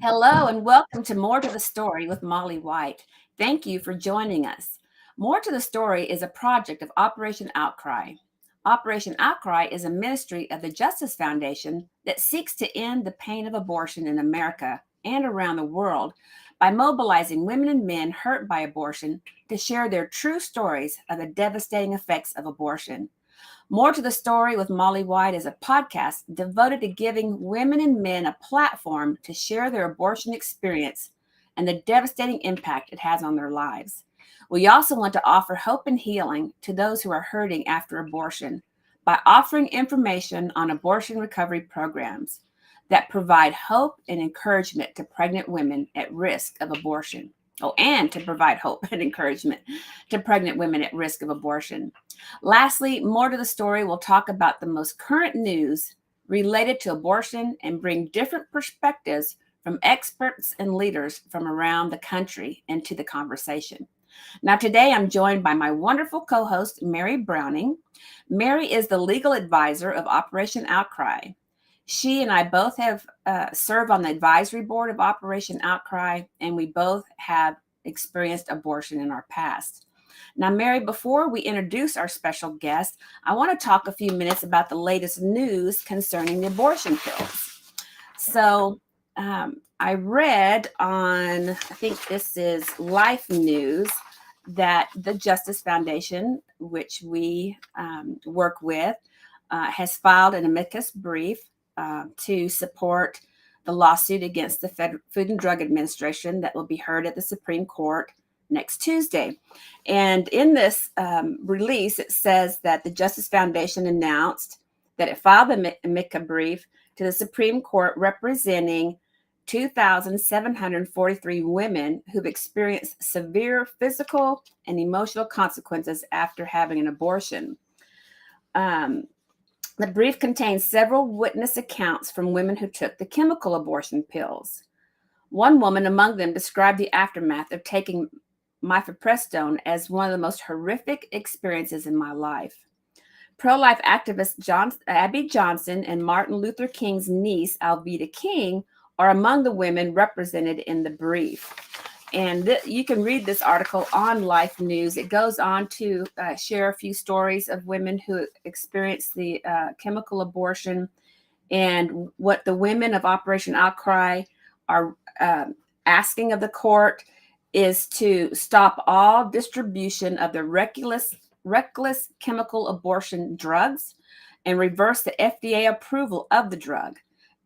Hello, and welcome to More to the Story with Molly White. Thank you for joining us. More to the Story is a project of Operation Outcry. Operation Outcry is a ministry of the Justice Foundation that seeks to end the pain of abortion in America and around the world by mobilizing women and men hurt by abortion to share their true stories of the devastating effects of abortion. More to the Story with Molly White is a podcast devoted to giving women and men a platform to share their abortion experience and the devastating impact it has on their lives. We also want to offer hope and healing to those who are hurting after abortion by offering information on abortion recovery programs that provide hope and encouragement to pregnant women at risk of abortion. Oh, and to provide hope and encouragement to pregnant women at risk of abortion. Lastly, More to the Story will talk about the most current news related to abortion and bring different perspectives from experts and leaders from around the country into the conversation. Now, today I'm joined by my wonderful co-host, Mary Browning. Mary is the legal advisor of Operation Outcry. She and I both have served on the advisory board of Operation Outcry, and we both have experienced abortion in our past. Now, Mary, before we introduce our special guest, I want to talk a few minutes about the latest news concerning the abortion pills. So, I read on, I think this is Life News, that the Justice Foundation, which we work with, has filed an amicus brief to support the lawsuit against the Food and Drug Administration that will be heard at the Supreme Court next Tuesday. And in this release, it says that the Justice Foundation announced that it filed the amicus brief to the Supreme Court representing 2,743 women who've experienced severe physical and emotional consequences after having an abortion. The brief contains several witness accounts from women who took the chemical abortion pills. One woman among them described the aftermath of taking mifepristone as one of the most horrific experiences in my life. Pro-life activist Abby Johnson and Martin Luther King's niece, Alveda King, are among the women represented in the brief. And you can read this article on Life News. It goes on to share a few stories of women who experienced the chemical abortion and what the women of Operation Outcry are asking of the court is to stop all distribution of the reckless chemical abortion drugs and reverse the FDA approval of the drug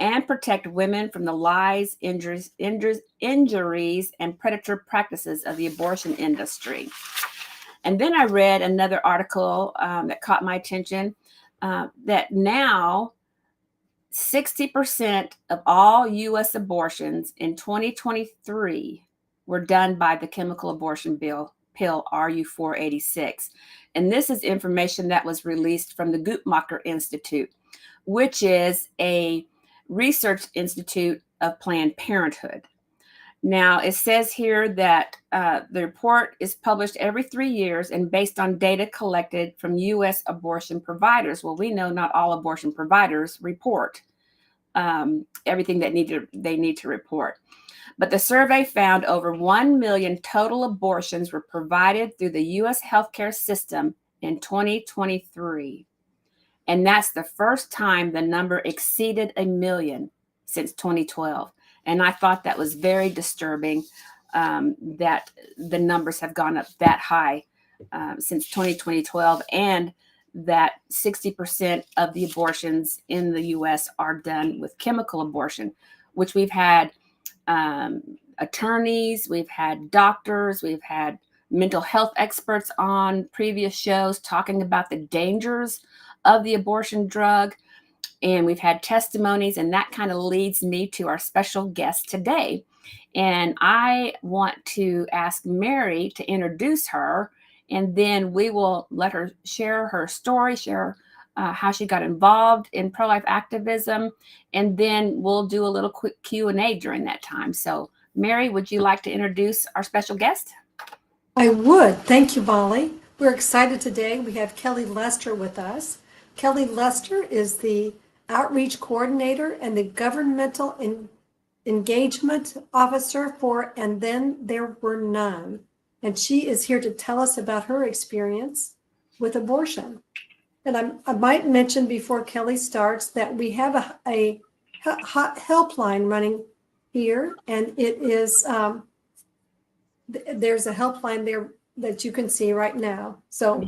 and protect women from the lies, injuries, and predator practices of the abortion industry. And then I read another article that caught my attention that now 60% of all U.S. abortions in 2023 were done by the chemical abortion pill RU486. And this is information that was released from the Guttmacher Institute, which is a research institute of Planned Parenthood. Now, it says here that the report is published every 3 years and based on data collected from U.S. abortion providers. Well, we know not all abortion providers report everything that they need to report. But the survey found over 1 million total abortions were provided through the U.S. healthcare system in 2023. And that's the first time the number exceeded a million since 2012. And I thought that was very disturbing, that the numbers have gone up that high since 2012, and that 60% of the abortions in the US are done with chemical abortion, which we've had um, attorneys, we've had doctors, we've had mental health experts on previous shows talking about the dangers of the abortion drug. And we've had testimonies, and that kind of leads me to our special guest today. And I want to ask Mary to introduce her, and then we will let her share her story, share how she got involved in pro-life activism, and then we'll do a little quick Q&A during that time. So, Mary, would you like to introduce our special guest? I would. Thank you, Molly. We're excited today. We have Kelly Lester with us. Kelly Lester is the Outreach Coordinator and the Governmental Engagement Officer for And Then There Were None. And she is here to tell us about her experience with abortion. And I might mention before Kelly starts that we have a helpline running here, and it is there's a helpline there that you can see right now. So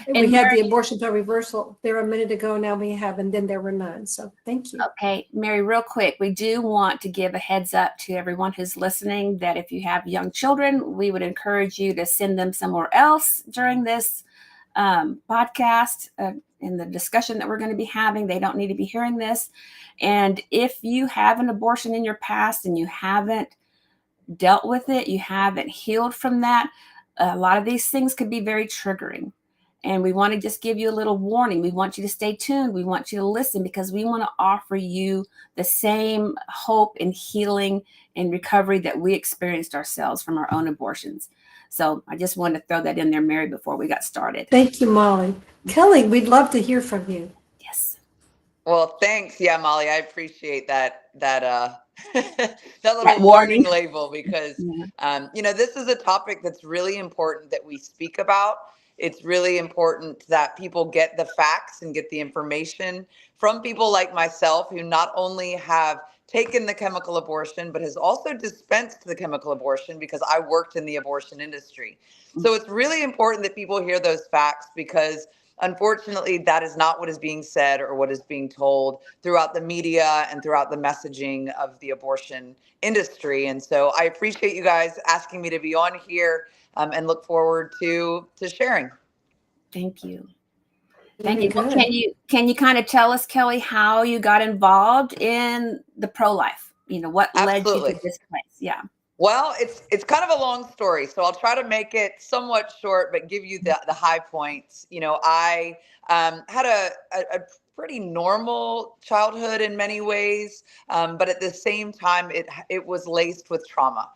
we had the abortion pill reversal there a minute ago. Now we have, and then there were none. So thank you. Okay, Mary, real quick, we do want to give a heads up to everyone who's listening that if you have young children, we would encourage you to send them somewhere else during this podcast in the discussion that we're going to be having. They don't need to be hearing this. And if you have an abortion in your past and you haven't dealt with it, you haven't healed from that, a lot of these things could be very triggering. And we want to just give you a little warning. We want you to stay tuned. We want you to listen, because we want to offer you the same hope and healing and recovery that we experienced ourselves from our own abortions. So I just wanted to throw that in there, Mary, before we got started. Thank you, Molly. Kelly, we'd love to hear from you. Yes. Well, thanks. Yeah, Molly, I appreciate that that little warning label, because this is a topic that's really important that we speak about. It's really important that people get the facts and get the information from people like myself, who not only have taken the chemical abortion, but has also dispensed the chemical abortion, because I worked in the abortion industry. So it's really important that people hear those facts, because unfortunately, that is not what is being said or what is being told throughout the media and throughout the messaging of the abortion industry. And so I appreciate you guys asking me to be on here, and look forward to sharing. Thank you. Thank you. Well, can you kind of tell us, Kelly, how you got involved in the pro-life? What led you to this place? Yeah. Well, it's kind of a long story, so I'll try to make it somewhat short, but give you the high points. I had a pretty normal childhood in many ways, but at the same time, it was laced with trauma.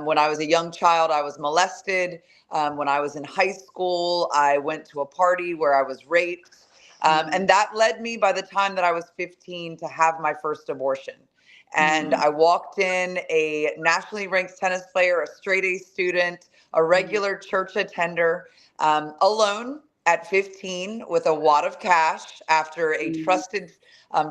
When I was a young child, I was molested. When I was in high school, I went to a party where I was raped, and that led me, by the time that I was 15, to have my first abortion. And I walked in a nationally ranked tennis player, a straight A student, a regular church attender, alone at 15 with a wad of cash, after a trusted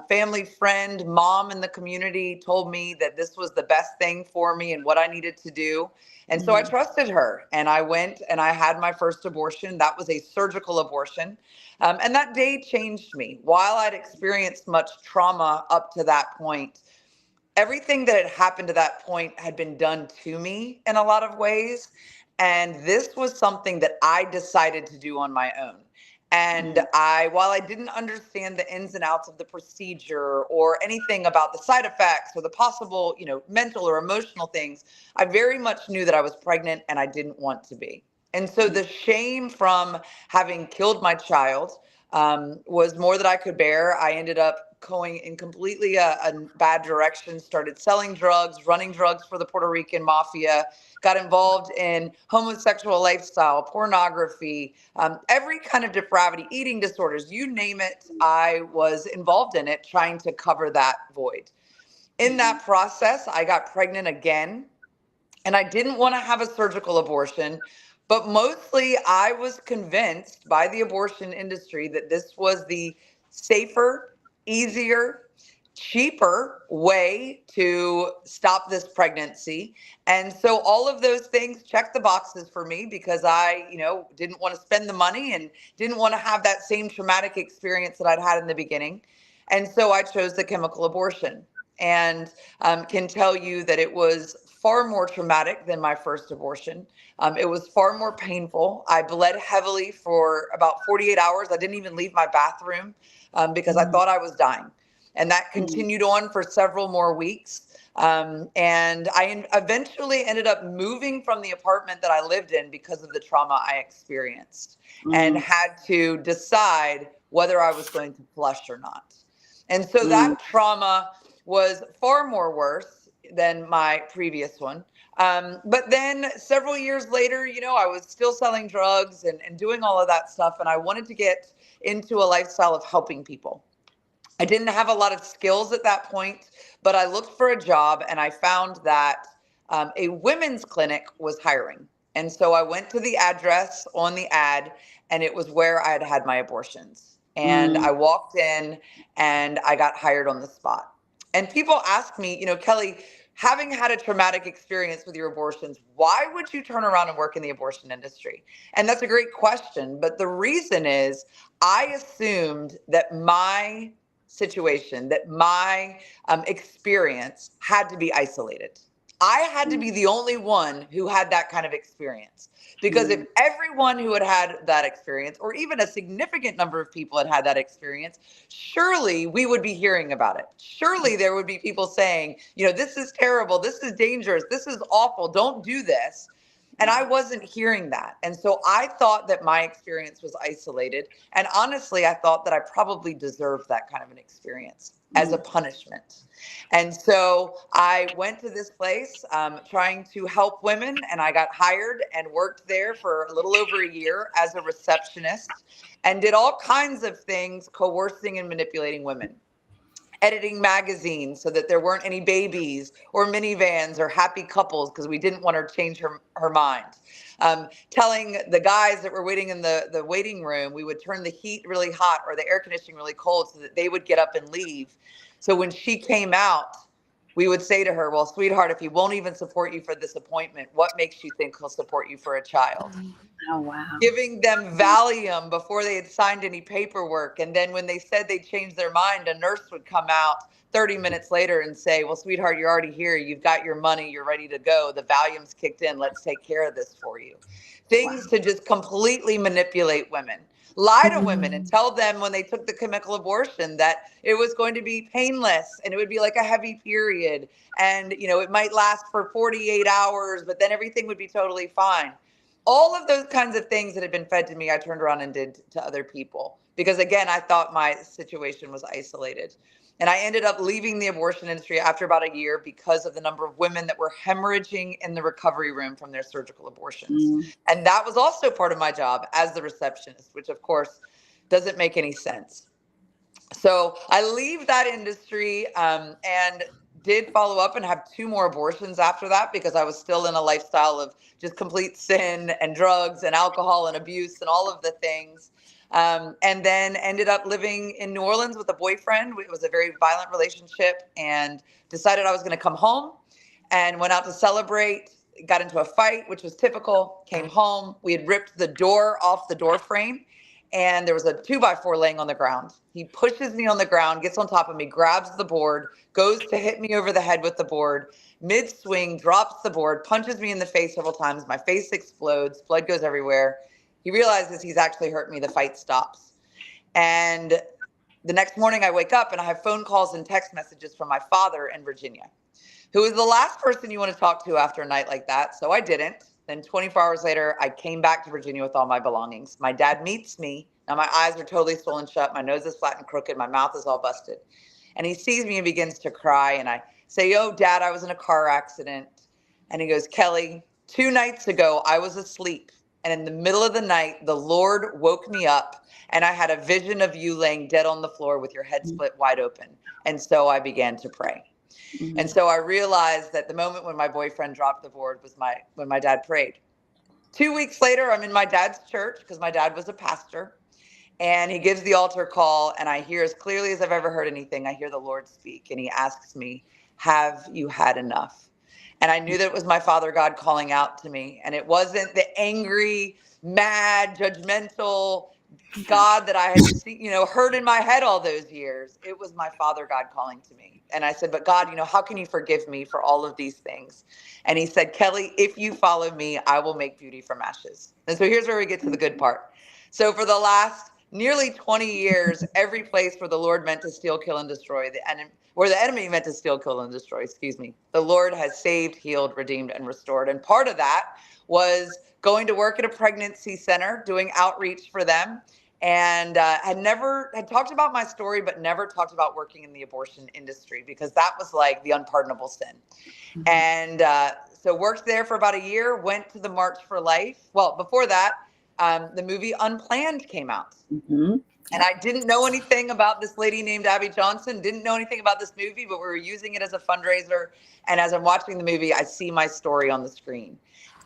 family friend, mom in the community, told me that this was the best thing for me and what I needed to do. And so I trusted her, and I went and I had my first abortion. That was a surgical abortion. And that day changed me. While I'd experienced much trauma up to that point, everything that had happened to that point had been done to me in a lot of ways. And this was something that I decided to do on my own. And while I didn't understand the ins and outs of the procedure or anything about the side effects or the possible, mental or emotional things, I very much knew that I was pregnant and I didn't want to be. And so the shame from having killed my child was more than I could bear. I ended up going in completely a bad direction, started selling drugs, running drugs for the Puerto Rican mafia, got involved in homosexual lifestyle, pornography, every kind of depravity, eating disorders, you name it, I was involved in it, trying to cover that void. In that process, I got pregnant again, and I didn't want to have a surgical abortion, but mostly I was convinced by the abortion industry that this was the safer, easier, cheaper way to stop this pregnancy. And so all of those things checked the boxes for me because I, didn't want to spend the money and didn't want to have that same traumatic experience that I'd had in the beginning. And so I chose the chemical abortion. And can tell you that it was far more traumatic than my first abortion. It was far more painful. I bled heavily for about 48 hours. I didn't even leave my bathroom because I thought I was dying. And that continued on for several more weeks. And I eventually ended up moving from the apartment that I lived in because of the trauma I experienced and had to decide whether I was going to flush or not. And so that trauma was far more worse than my previous one. But then several years later, I was still selling drugs and doing all of that stuff. And I wanted to get into a lifestyle of helping people. I didn't have a lot of skills at that point, but I looked for a job and I found that a women's clinic was hiring. And so I went to the address on the ad, and it was where I had had my abortions. And I walked in and I got hired on the spot. And people ask me, Kelly, having had a traumatic experience with your abortions, why would you turn around and work in the abortion industry? And that's a great question. But the reason is I assumed that my situation, that my experience had to be isolated. I had to be the only one who had that kind of experience. Because if everyone who had had that experience, or even a significant number of people had had that experience, surely we would be hearing about it. Surely there would be people saying, this is terrible, this is dangerous, this is awful, don't do this. And I wasn't hearing that. And so I thought that my experience was isolated. And honestly, I thought that I probably deserved that kind of an experience as a punishment. And so I went to this place trying to help women, and I got hired and worked there for a little over a year as a receptionist and did all kinds of things coercing and manipulating women. Editing magazines so that there weren't any babies or minivans or happy couples because we didn't want her to change her mind. Telling the guys that were waiting in the waiting room, we would turn the heat really hot or the air conditioning really cold so that they would get up and leave. So when she came out, we would say to her, well, sweetheart, if he won't even support you for this appointment, what makes you think he'll support you for a child? Oh, wow. Giving them Valium before they had signed any paperwork. And then when they said they changed their mind, a nurse would come out 30 minutes later and say, well, sweetheart, you're already here. You've got your money. You're ready to go. The Valium's kicked in. Let's take care of this for you. Things to just completely manipulate women. Lie to women and tell them when they took the chemical abortion that it was going to be painless and it would be like a heavy period. And, it might last for 48 hours, but then everything would be totally fine. All of those kinds of things that had been fed to me, I turned around and did to other people because, again, I thought my situation was isolated. And I ended up leaving the abortion industry after about a year because of the number of women that were hemorrhaging in the recovery room from their surgical abortions. And that was also part of my job as the receptionist, which, of course, doesn't make any sense. So I leave that industry and did follow up and have two more abortions after that because I was still in a lifestyle of just complete sin and drugs and alcohol and abuse and all of the things. And then ended up living in New Orleans with a boyfriend. It was a very violent relationship and decided I was going to come home and went out to celebrate. Got into a fight, which was typical, came home. We had ripped the door off the door frame and there was a 2x4 laying on the ground. He pushes me on the ground, gets on top of me, grabs the board, goes to hit me over the head with the board, mid-swing, drops the board, punches me in the face several times. My face explodes, blood goes everywhere. He realizes he's actually hurt me. The fight stops. And the next morning I wake up and I have phone calls and text messages from my father in Virginia, who is the last person you want to talk to after a night like that. So I didn't. Then 24 hours later, I came back to Virginia with all my belongings. My dad meets me. Now my eyes are totally swollen shut. My nose is flat and crooked. My mouth is all busted. And he sees me and begins to cry. And I say, "Oh, Dad, I was in a car accident." And he goes, "Kelly, 2 nights ago, I was asleep. And in the middle of the night, the Lord woke me up and I had a vision of you laying dead on the floor with your head split wide open. And so I began to pray." And so I realized that the moment when my boyfriend dropped the board was when my dad prayed. 2 weeks later, I'm in my dad's church because my dad was a pastor. And he gives the altar call, and I hear, as clearly as I've ever heard anything, I hear the Lord speak, and he asks me, have you had enough? And I knew that it was my Father God calling out to me. And it wasn't the angry, mad, judgmental God that I had seen, heard in my head all those years. It was my Father God calling to me. And I said, but God, how can you forgive me for all of these things? And he said, Kelly, if you follow me, I will make beauty from ashes. And so here's where we get to the good part. So for the last nearly 20 years, every place where the Lord meant to steal, kill, and destroy, where the enemy meant to steal, kill, and destroy, the Lord has saved, healed, redeemed, and restored. And part of that was going to work at a pregnancy center, doing outreach for them, and had talked about my story, but never talked about working in the abortion industry because that was like the unpardonable sin. And so worked there for about a year, went to the March for Life. Well, before that, the movie Unplanned came out. Mm-hmm. And I didn't know anything about this lady named Abby Johnson, didn't know anything about this movie, but we were using it as a fundraiser. And as I'm watching the movie, I see my story on the screen.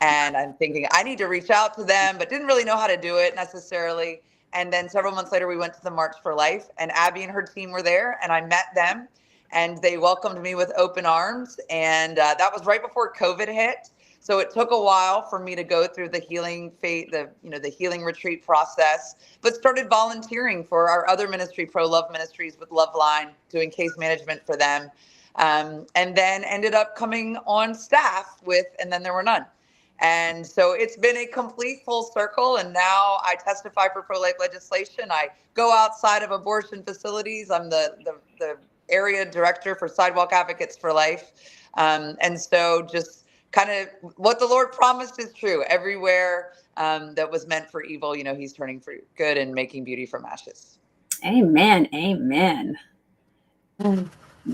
And I'm thinking, I need to reach out to them, but didn't really know how to do it necessarily. And then several months later, we went to the March for Life, and Abby and her team were there, and I met them, and they welcomed me with open arms. And that was right before COVID hit. So it took a while for me to go through the healing the healing retreat process, but started volunteering for our other ministry, Pro Love Ministries with Loveline, doing case management for them. And then ended up coming on staff with And Then There Were None. And so it's been a complete full circle. And now I testify for pro-life legislation. I go outside of abortion facilities. I'm the area director for Sidewalk Advocates for Life. And so just kind of what the Lord promised is true. Everywhere that was meant for evil, he's turning for good and making beauty from ashes. Amen. Amen.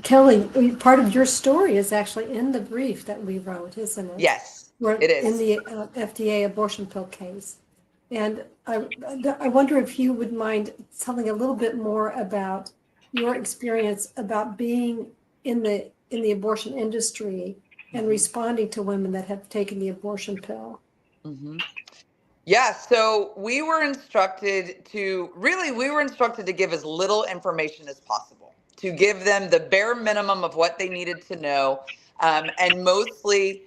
Kelly, part of your story is actually in the brief that we wrote, isn't it? Yes, it is. In the FDA abortion pill case. And I wonder if you would mind telling a little bit more about your experience about being in the abortion industry and responding to women that have taken the abortion pill. Mm-hmm. Yeah, so we were instructed to give as little information as possible, to give them the bare minimum of what they needed to know. And mostly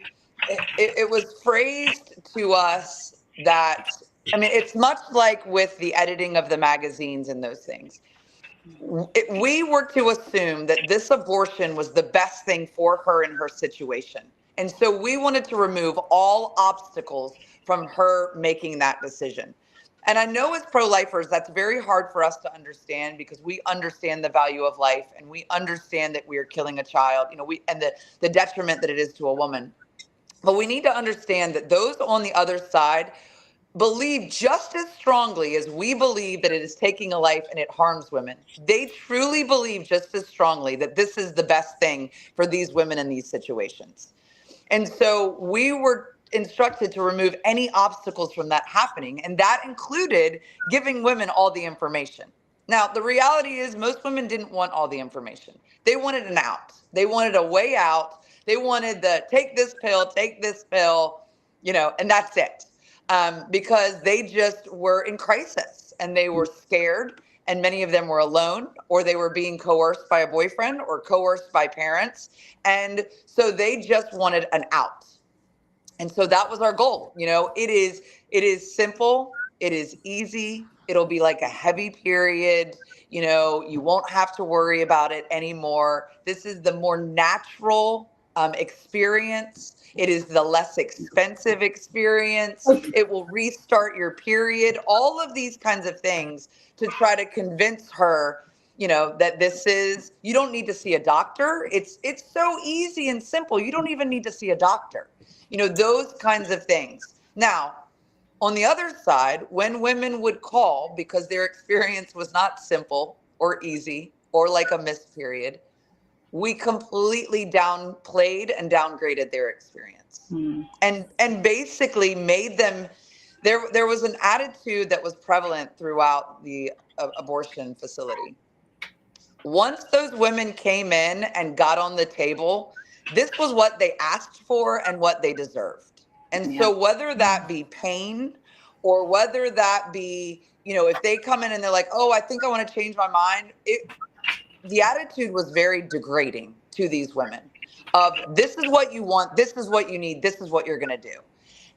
it was phrased to us that, it's much like with the editing of the magazines and those things. We were to assume that this abortion was the best thing for her in her situation. And so we wanted to remove all obstacles from her making that decision. And I know as pro-lifers, that's very hard for us to understand because we understand the value of life and we understand that we are killing a child, and the detriment that it is to a woman. But we need to understand that those on the other side believe just as strongly as we believe that it is taking a life and it harms women. They truly believe just as strongly that this is the best thing for these women in these situations. And so we were instructed to remove any obstacles from that happening. And that included giving women all the information. Now, the reality is most women didn't want all the information. They wanted an out. They wanted a way out. They wanted take this pill, and that's it. Because they just were in crisis and they were scared. And many of them were alone, or they were being coerced by a boyfriend or coerced by parents. And so they just wanted an out. And so that was our goal. It is simple. It is easy. It'll be like a heavy period. You won't have to worry about it anymore. This is the more natural experience. It is the less expensive experience. It will restart your period. All of these kinds of things to try to convince her, that you don't need to see a doctor. It's so easy and simple. You don't even need to see a doctor. Those kinds of things. Now, on the other side, when women would call because their experience was not simple or easy or like a missed period, we completely downplayed and downgraded their experience. And basically made them, there was an attitude that was prevalent throughout the abortion facility. Once those women came in and got on the table, this was what they asked for and what they deserved. And Yeah. so, whether that be pain or whether that be, if they come in and they're like, oh, I think I want to change my mind, the attitude was very degrading to these women of this is what you want, this is what you need, this is what you're going to do.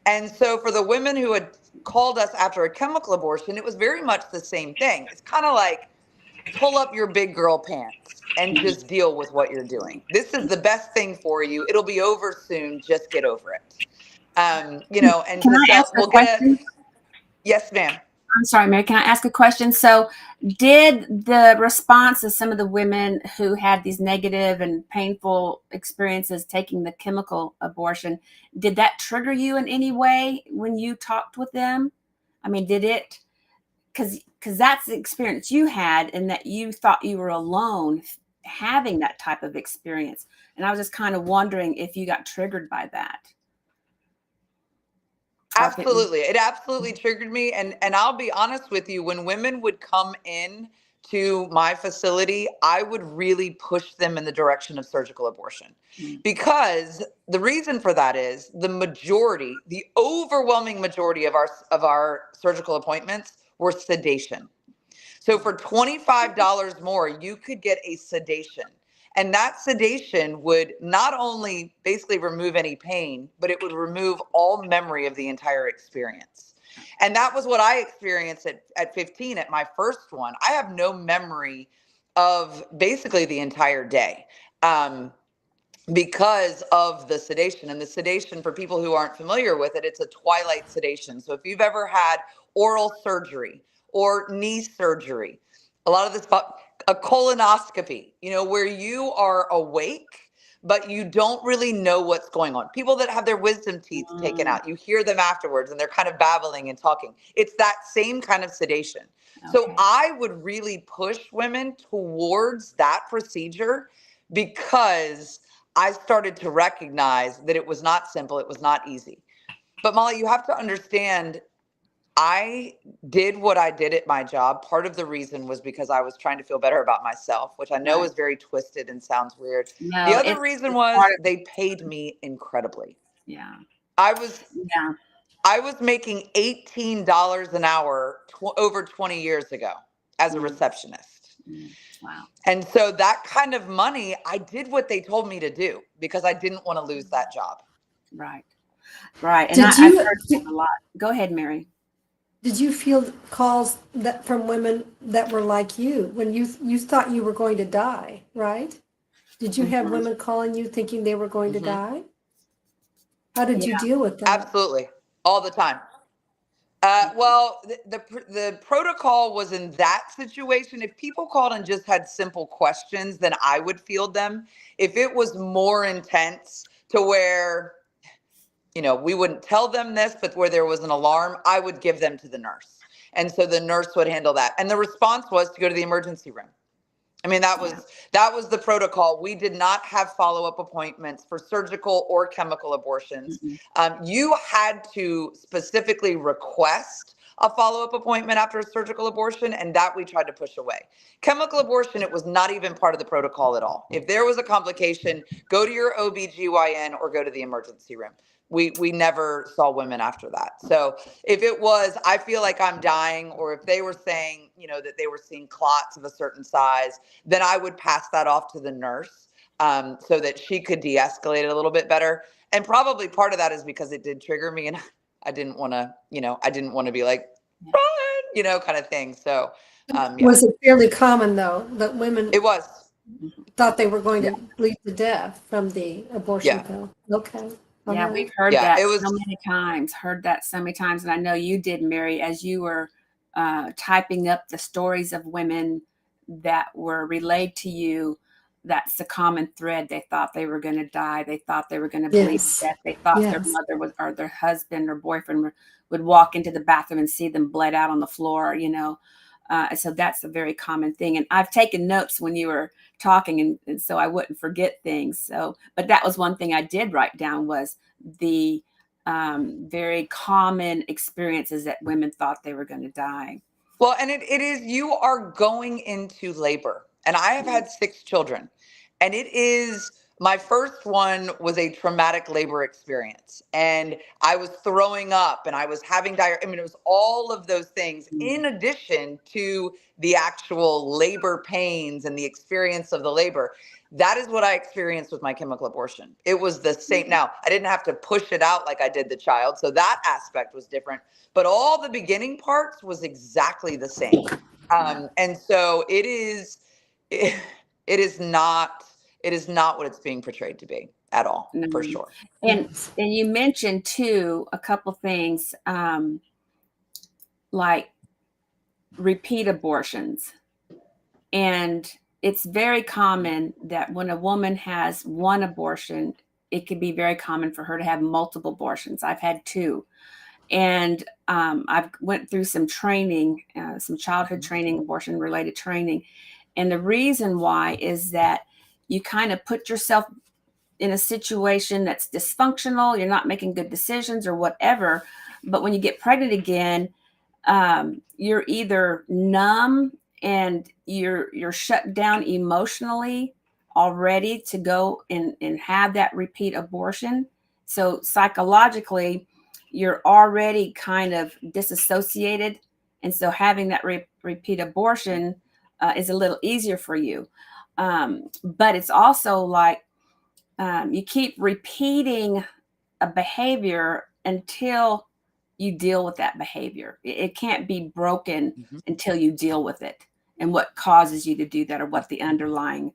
And so for the women who had called us after a chemical abortion, it was very much the same thing. It's kind of like, pull up your big girl pants and just deal with what you're doing. This is the best thing for you. It'll be over soon. Just get over it. And Can to I sell, ask a we'll get question? yes, ma'am. I'm sorry, Mary. Can I ask a question? So, did the response of some of the women who had these negative and painful experiences taking the chemical abortion, did that trigger you in any way when you talked with them? I mean, did it? Because that's the experience you had, and that you thought you were alone having that type of experience. And I was just kind of wondering if you got triggered by that, or if it was. Absolutely. It absolutely triggered me. And I'll be honest with you, when women would come in to my facility, I would really push them in the direction of surgical abortion. Mm. Because the reason for that is the overwhelming majority of our surgical appointments were sedation. So for $25 more, you could get a sedation. And that sedation would not only basically remove any pain, but it would remove all memory of the entire experience. And that was what I experienced at 15 at my first one. I have no memory of basically the entire day. Because of the sedation. And the sedation, for people who aren't familiar with it, it's a twilight sedation. So if you've ever had oral surgery or knee surgery, a lot of this, a colonoscopy, where you are awake, but you don't really know what's going on. People that have their wisdom teeth taken Mm, out, you hear them afterwards and they're kind of babbling and talking. It's that same kind of sedation. So okay. I would really push women towards that procedure because I started to recognize that it was not simple, it was not easy. But Molly, you have to understand, I did what I did at my job. Part of the reason was because I was trying to feel better about myself, which I know Right. is very twisted and sounds weird. The No, other reason it's was part of. they paid me incredibly. Yeah. I was Yeah. I was making $18 an hour over 20 years ago as a Mm, receptionist. mm, wow. And so that kind of money, I did what they told me to do because I didn't want to lose that job. Right. Right. And Did I've you heard that a lot. Go ahead, Mary. did you feel calls that from women that were like you when you thought you were going to die, right? Did you have Hmm. women calling you thinking they were going to Hmm. die? How did you Yeah. deal with that? Absolutely. All the time. Well, the protocol was in that situation. If people called and just had simple questions, then I would field them. If it was more intense to where, we wouldn't tell them this, but where there was an alarm, I would give them to the nurse. And so the nurse would handle that. And the response was to go to the emergency room. I mean, that Yeah. was that was the protocol. We did not have follow-up appointments for surgical or chemical abortions. Mm-mm. You had to specifically request a follow-up appointment after a surgical abortion, and that we tried to push away. Chemical abortion, it was not even part of the protocol at all. If there was a complication, go to your OB/GYN or go to the emergency room. We never saw women after that. So if it was, I feel like I'm dying, or if they were saying, that they were seeing clots of a certain size, then I would pass that off to the nurse, so that she could de-escalate it a little bit better. And probably part of that is because it did trigger me, and I didn't want to be like, Yeah. run, kind of thing. So, yeah, Was it fairly common though that women it was. Mhm. thought they were going Yeah, to bleed to death from the abortion yeah, pill? Okay. All Yeah, we've right. heard yeah. that It so was. many times, and I know you did, Mary, as you were typing up the stories of women that were relayed to you. That's the common thread. They thought they were going to die. They thought they were going to bleed to Yes. death. They thought their Yes. mother would, or their husband or boyfriend would walk into the bathroom and see them bled out on the floor, so that's a very common thing. And I've taken notes when you were talking, and so I wouldn't forget things. So, but that was one thing I did write down was the very common experiences that women thought they were going to die. Well, and it is, you are going into labor. And I have had 6 children. And it is, my first one was a traumatic labor experience. And I was throwing up and I was having diarrhea. I mean, it was all of those things in addition to the actual labor pains and the experience of the labor. That is what I experienced with my chemical abortion. It was the same. Now, I didn't have to push it out like I did the child. So that aspect was different. But all the beginning parts was exactly the same. And so it, it is not, it is not what it's being portrayed to be at all, for No. sure. And Yes. and you mentioned too a couple things, like repeat abortions. And it's very common that when a woman has one abortion, it can be very common for her to have multiple abortions. I've had two. And I've went through some training, some childhood training, abortion related training. And the reason why is that you kind of put yourself in a situation that's dysfunctional, you're not making good decisions or whatever. But when you get pregnant again, you're either numb and you're shut down emotionally already to go and have that repeat abortion. So psychologically, you're already kind of disassociated. And so having that repeat abortion is a little easier for you. But it's also like you keep repeating a behavior until you deal with that behavior. It can't be broken Mhm. until you deal with it and what causes you to do that or what the underlying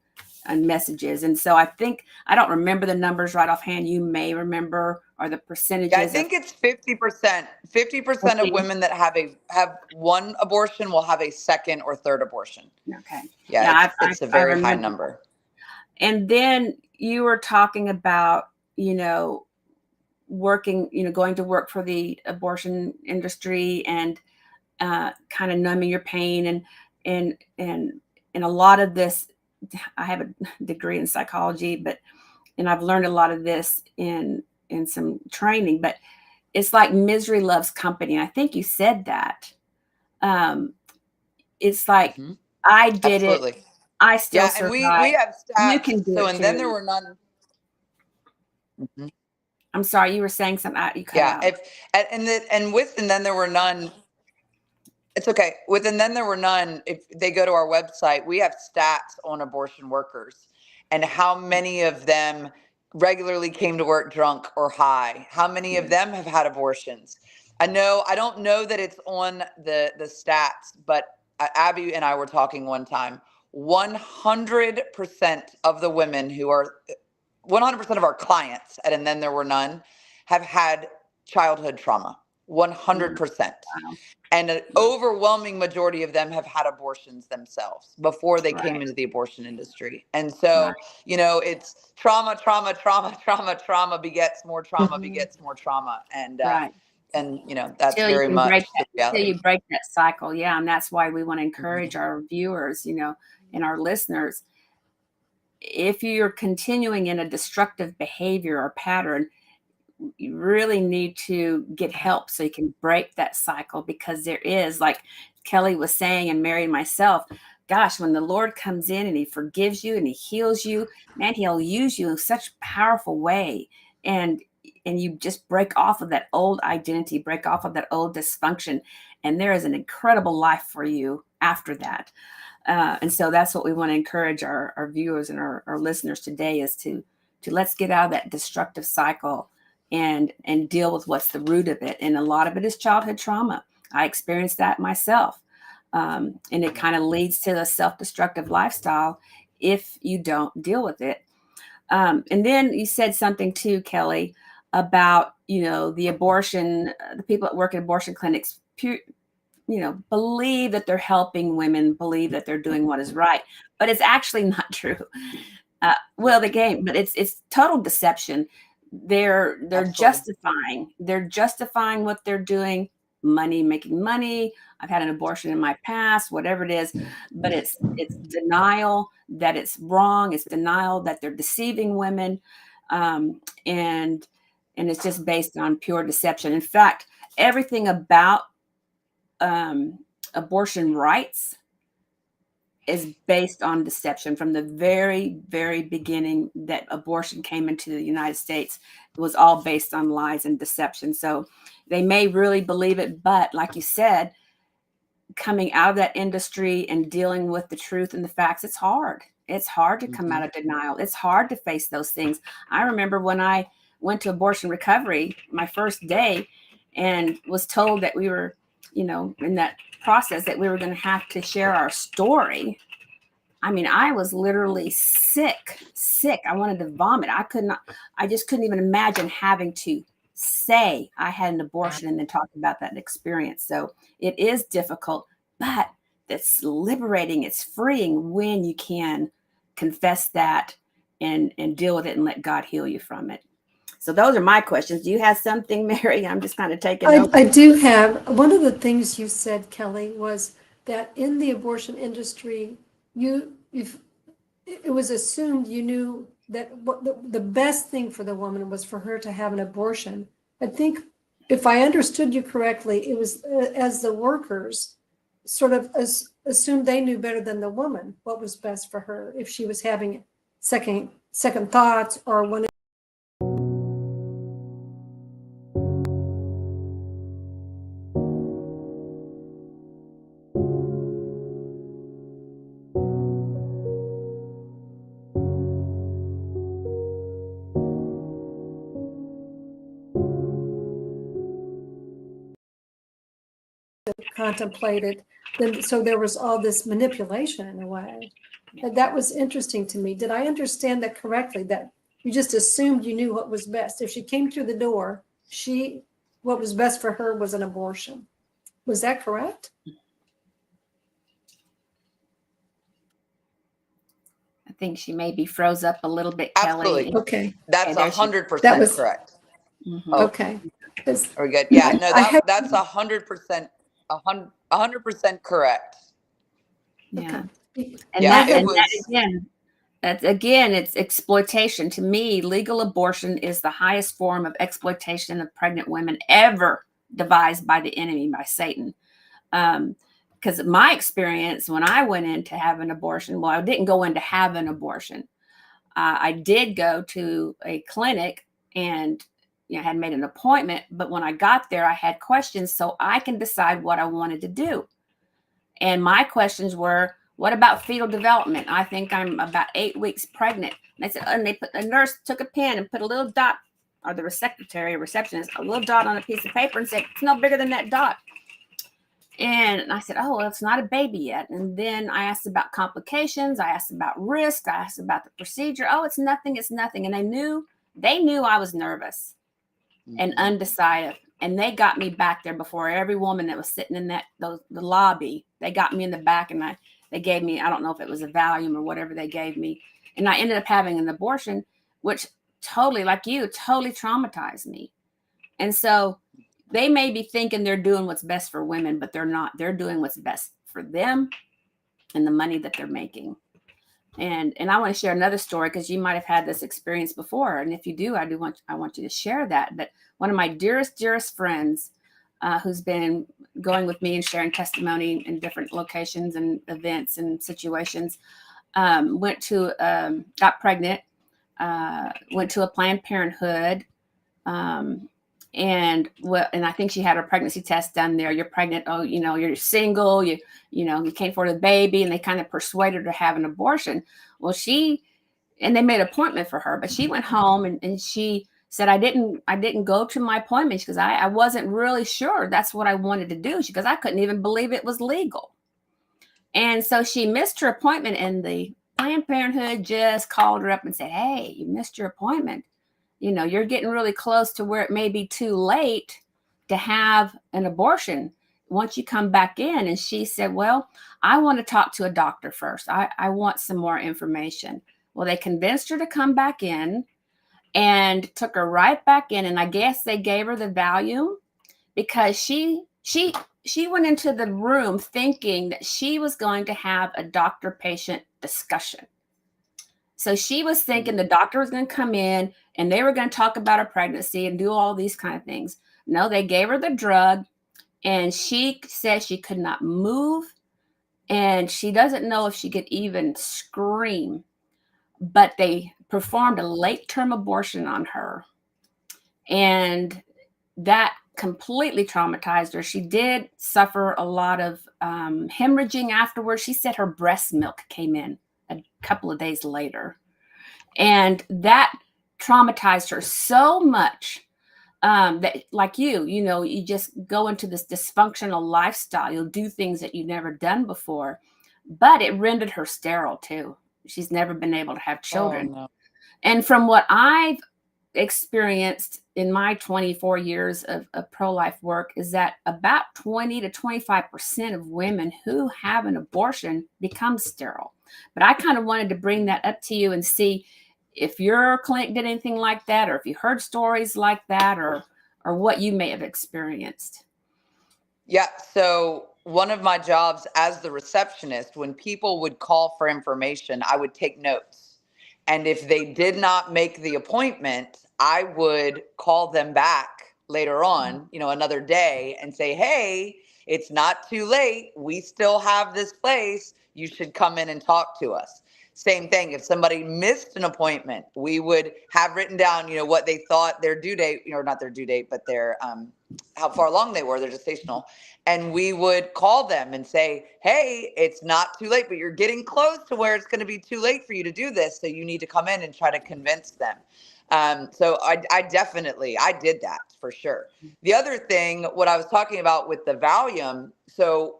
message is. And so I think, I don't remember the numbers right offhand. You may remember, or the Yeah, I percentages of think it's 50%. 50% of 50. women that have one abortion will have a second or third abortion. Okay. Yeah, Yeah, it's a I very high remember that. number. And then you were talking about, you know, working, you know, going to work for the abortion industry and kind of numbing your pain and and and a lot of this. I have a degree in psychology, but and I've learned a lot of this in some training. But it's like misery loves company. And I think you said that. Um, it's like Hmm. I did it. Absolutely. I still Yeah, and we survive. have You stats. can do So, it and then there too. were none. Mhm. I'm sorry, you were saying something. You cut Yeah, out. if and then there were none. It's okay. With and then there were none. If they go to our website, we have stats on abortion workers and how many of them regularly came to work drunk or high. How many of them have had abortions? I don't know that it's on the stats, but Abby and I were talking one time. 100% of the women who are 100% of our clients at and then there were none have had childhood trauma. Mm, 100%. wow. And an overwhelming majority of them have had abortions themselves before they came Right. into the abortion industry. And Right. so, it's trauma, trauma, trauma, trauma, trauma begets more trauma, Mhm. begets more trauma. Right. And that's Till you very can break much the that, till reality. you break that cycle. Yeah. And that's why we want to encourage Mhm. our viewers, you know, and our listeners. If you're continuing in a destructive behavior or pattern, you really need to get help so you can break that cycle, because there is, like Kelly was saying, and Mary and myself, gosh, when the Lord comes in and he forgives you and he heals you, man, he'll use you in such a powerful way. And you just break off of that old identity, break off of that old dysfunction, and there is an incredible life for you after that. And so that's what we want to encourage our viewers and our listeners today, is to let's get out of that destructive cycle and deal with what's the root of it. And a lot of it is childhood trauma. I experienced that myself. And it kind of leads to a self-destructive lifestyle if you don't deal with it. And then you said something too, Kelly, about, you know, the abortion, the people that work at abortion clinics, you know, believe that they're helping women, believe that they're doing what is right, but it's actually not true. Well, the game, but it's total deception. Absolutely. They're justifying what they're doing, money, making money. I've had an abortion in my past, whatever it is, but it's denial that it's wrong. It's denial that they're deceiving women, um, and and it's just based on pure deception. In fact, everything about um, abortion rights is based on deception. From the very, very beginning that abortion came into the United States, it was all based on lies and deception. So they may really believe it, but like you said, coming out of that industry and dealing with the truth and the facts, it's hard. It's hard to come out Mhm. of denial. It's hard to face those things. I remember when I went to abortion recovery my first day and was told that we were, in that process that we were going to have to share our story. I mean, I was literally sick, sick. I wanted to vomit. I just couldn't even imagine having to say I had an abortion and then talk about that experience. So it is difficult, but it's liberating. It's freeing when you can confess that and deal with it and let God heal you from it. So those are my questions. Do you have something, Mary? I'm just kind of taking over. I do have, one of the things you said, Kelly, was that in the abortion industry, if it was assumed you knew that what the best thing for the woman was for her to have an abortion. I think if I understood you correctly, it was as the workers sort of assumed they knew better than the woman what was best for her if she was having second thoughts or when contemplated, then so there was all this manipulation in a way. That was interesting to me. Did I understand that correctly? That you just assumed you knew what was best. If she came through the door, what was best for her was an abortion. Was that correct? I think she maybe froze up a little bit, Kelly. Absolutely. Okay, That's There she. 100% correct. Mhm. Oh, okay. 'Cause are we good? Yeah, no, I had, that's 100%, 100% correct. Yeah. okay. And I Yeah, that it and had, that was again, it's exploitation. To me, legal abortion is the highest form of exploitation of pregnant women ever devised by the enemy, by Satan. Because my experience when I went in to have an abortion, well, I didn't go in to have an abortion. I did go to a clinic and had made an appointment. But when I got there, I had questions so I can decide what I wanted to do. And my questions were, what about fetal development? I think I'm about 8 weeks pregnant. And they said, and the nurse took a pen and put a little dot, or the secretary or receptionist, a little dot on a piece of paper and said, it's no bigger than that dot. And I said, oh, well, it's not a baby yet. And then I asked about complications. I asked about risk. I asked about the procedure. Oh, it's nothing. It's nothing. And they knew I was nervous and mhm. undecided. And they got me back there before every woman that was sitting in the lobby. They got me in the back and they gave me, I don't know if it was a Valium or whatever they gave me. And I ended up having an abortion, which totally, like you, totally traumatized me. And so they may be thinking they're doing what's best for women, but they're not. They're doing what's best for them and the money that they're making. And I want to share another story because you might have had this experience before, and if you do, I want you to share that. But one of my dearest friends, who's been going with me and sharing testimony in different locations and events and situations, got pregnant, went to a Planned Parenthood. Um, and I think she had her pregnancy test done there. You're pregnant. Oh, you're single. You can't afford a baby, and they kind of persuaded her to have an abortion. Well, and they made an appointment for her, but she went home and she said, I didn't go to my appointment because I wasn't really sure that's what I wanted to do. Because I couldn't even believe it was legal. And so she missed her appointment, and the Planned Parenthood just called her up and said, hey, you missed your appointment. You're getting really close to where it may be too late to have an abortion once you come back in. And she said, well, I want to talk to a doctor first. I want some more information. Well, they convinced her to come back in and took her right back in. And I guess they gave her the Valium because she went into the room thinking that she was going to have a doctor-patient discussion. So she was thinking the doctor was going to come in and they were going to talk about her pregnancy and do all these kind of things. No, they gave her the drug and she said she could not move and she doesn't know if she could even scream, but they performed a late term abortion on her. And that completely traumatized her. She did suffer a lot of hemorrhaging afterwards. She said her breast milk came in a couple of days later. And that traumatized her so much that, like you just go into this dysfunctional lifestyle. You'll do things that you've never done before, but it rendered her sterile too. She's never been able to have Oh children. no. And from what I've experienced in my 24 years of pro-life work is that about 20 to 25% of women who have an abortion become sterile. But I kind of wanted to bring that up to you and see if your clinic did anything like that, or if you heard stories like that, or what you may have experienced. Yeah. So one of my jobs as the receptionist, when people would call for information, I would take notes. And if they did not make the appointment, I would call them back later on, another day and say, hey, it's not too late. We still have this place. You should come in and talk to us. Same thing. If somebody missed an appointment, we would have written down, what they thought their due date, or not their due date, but their how far along they were, their gestational. And we would call them and say, hey, it's not too late, but you're getting close to where it's going to be too late for you to do this. So you need to come in and try to convince them. So I definitely, I did that for sure. The other thing, what I was talking about with the Valium, so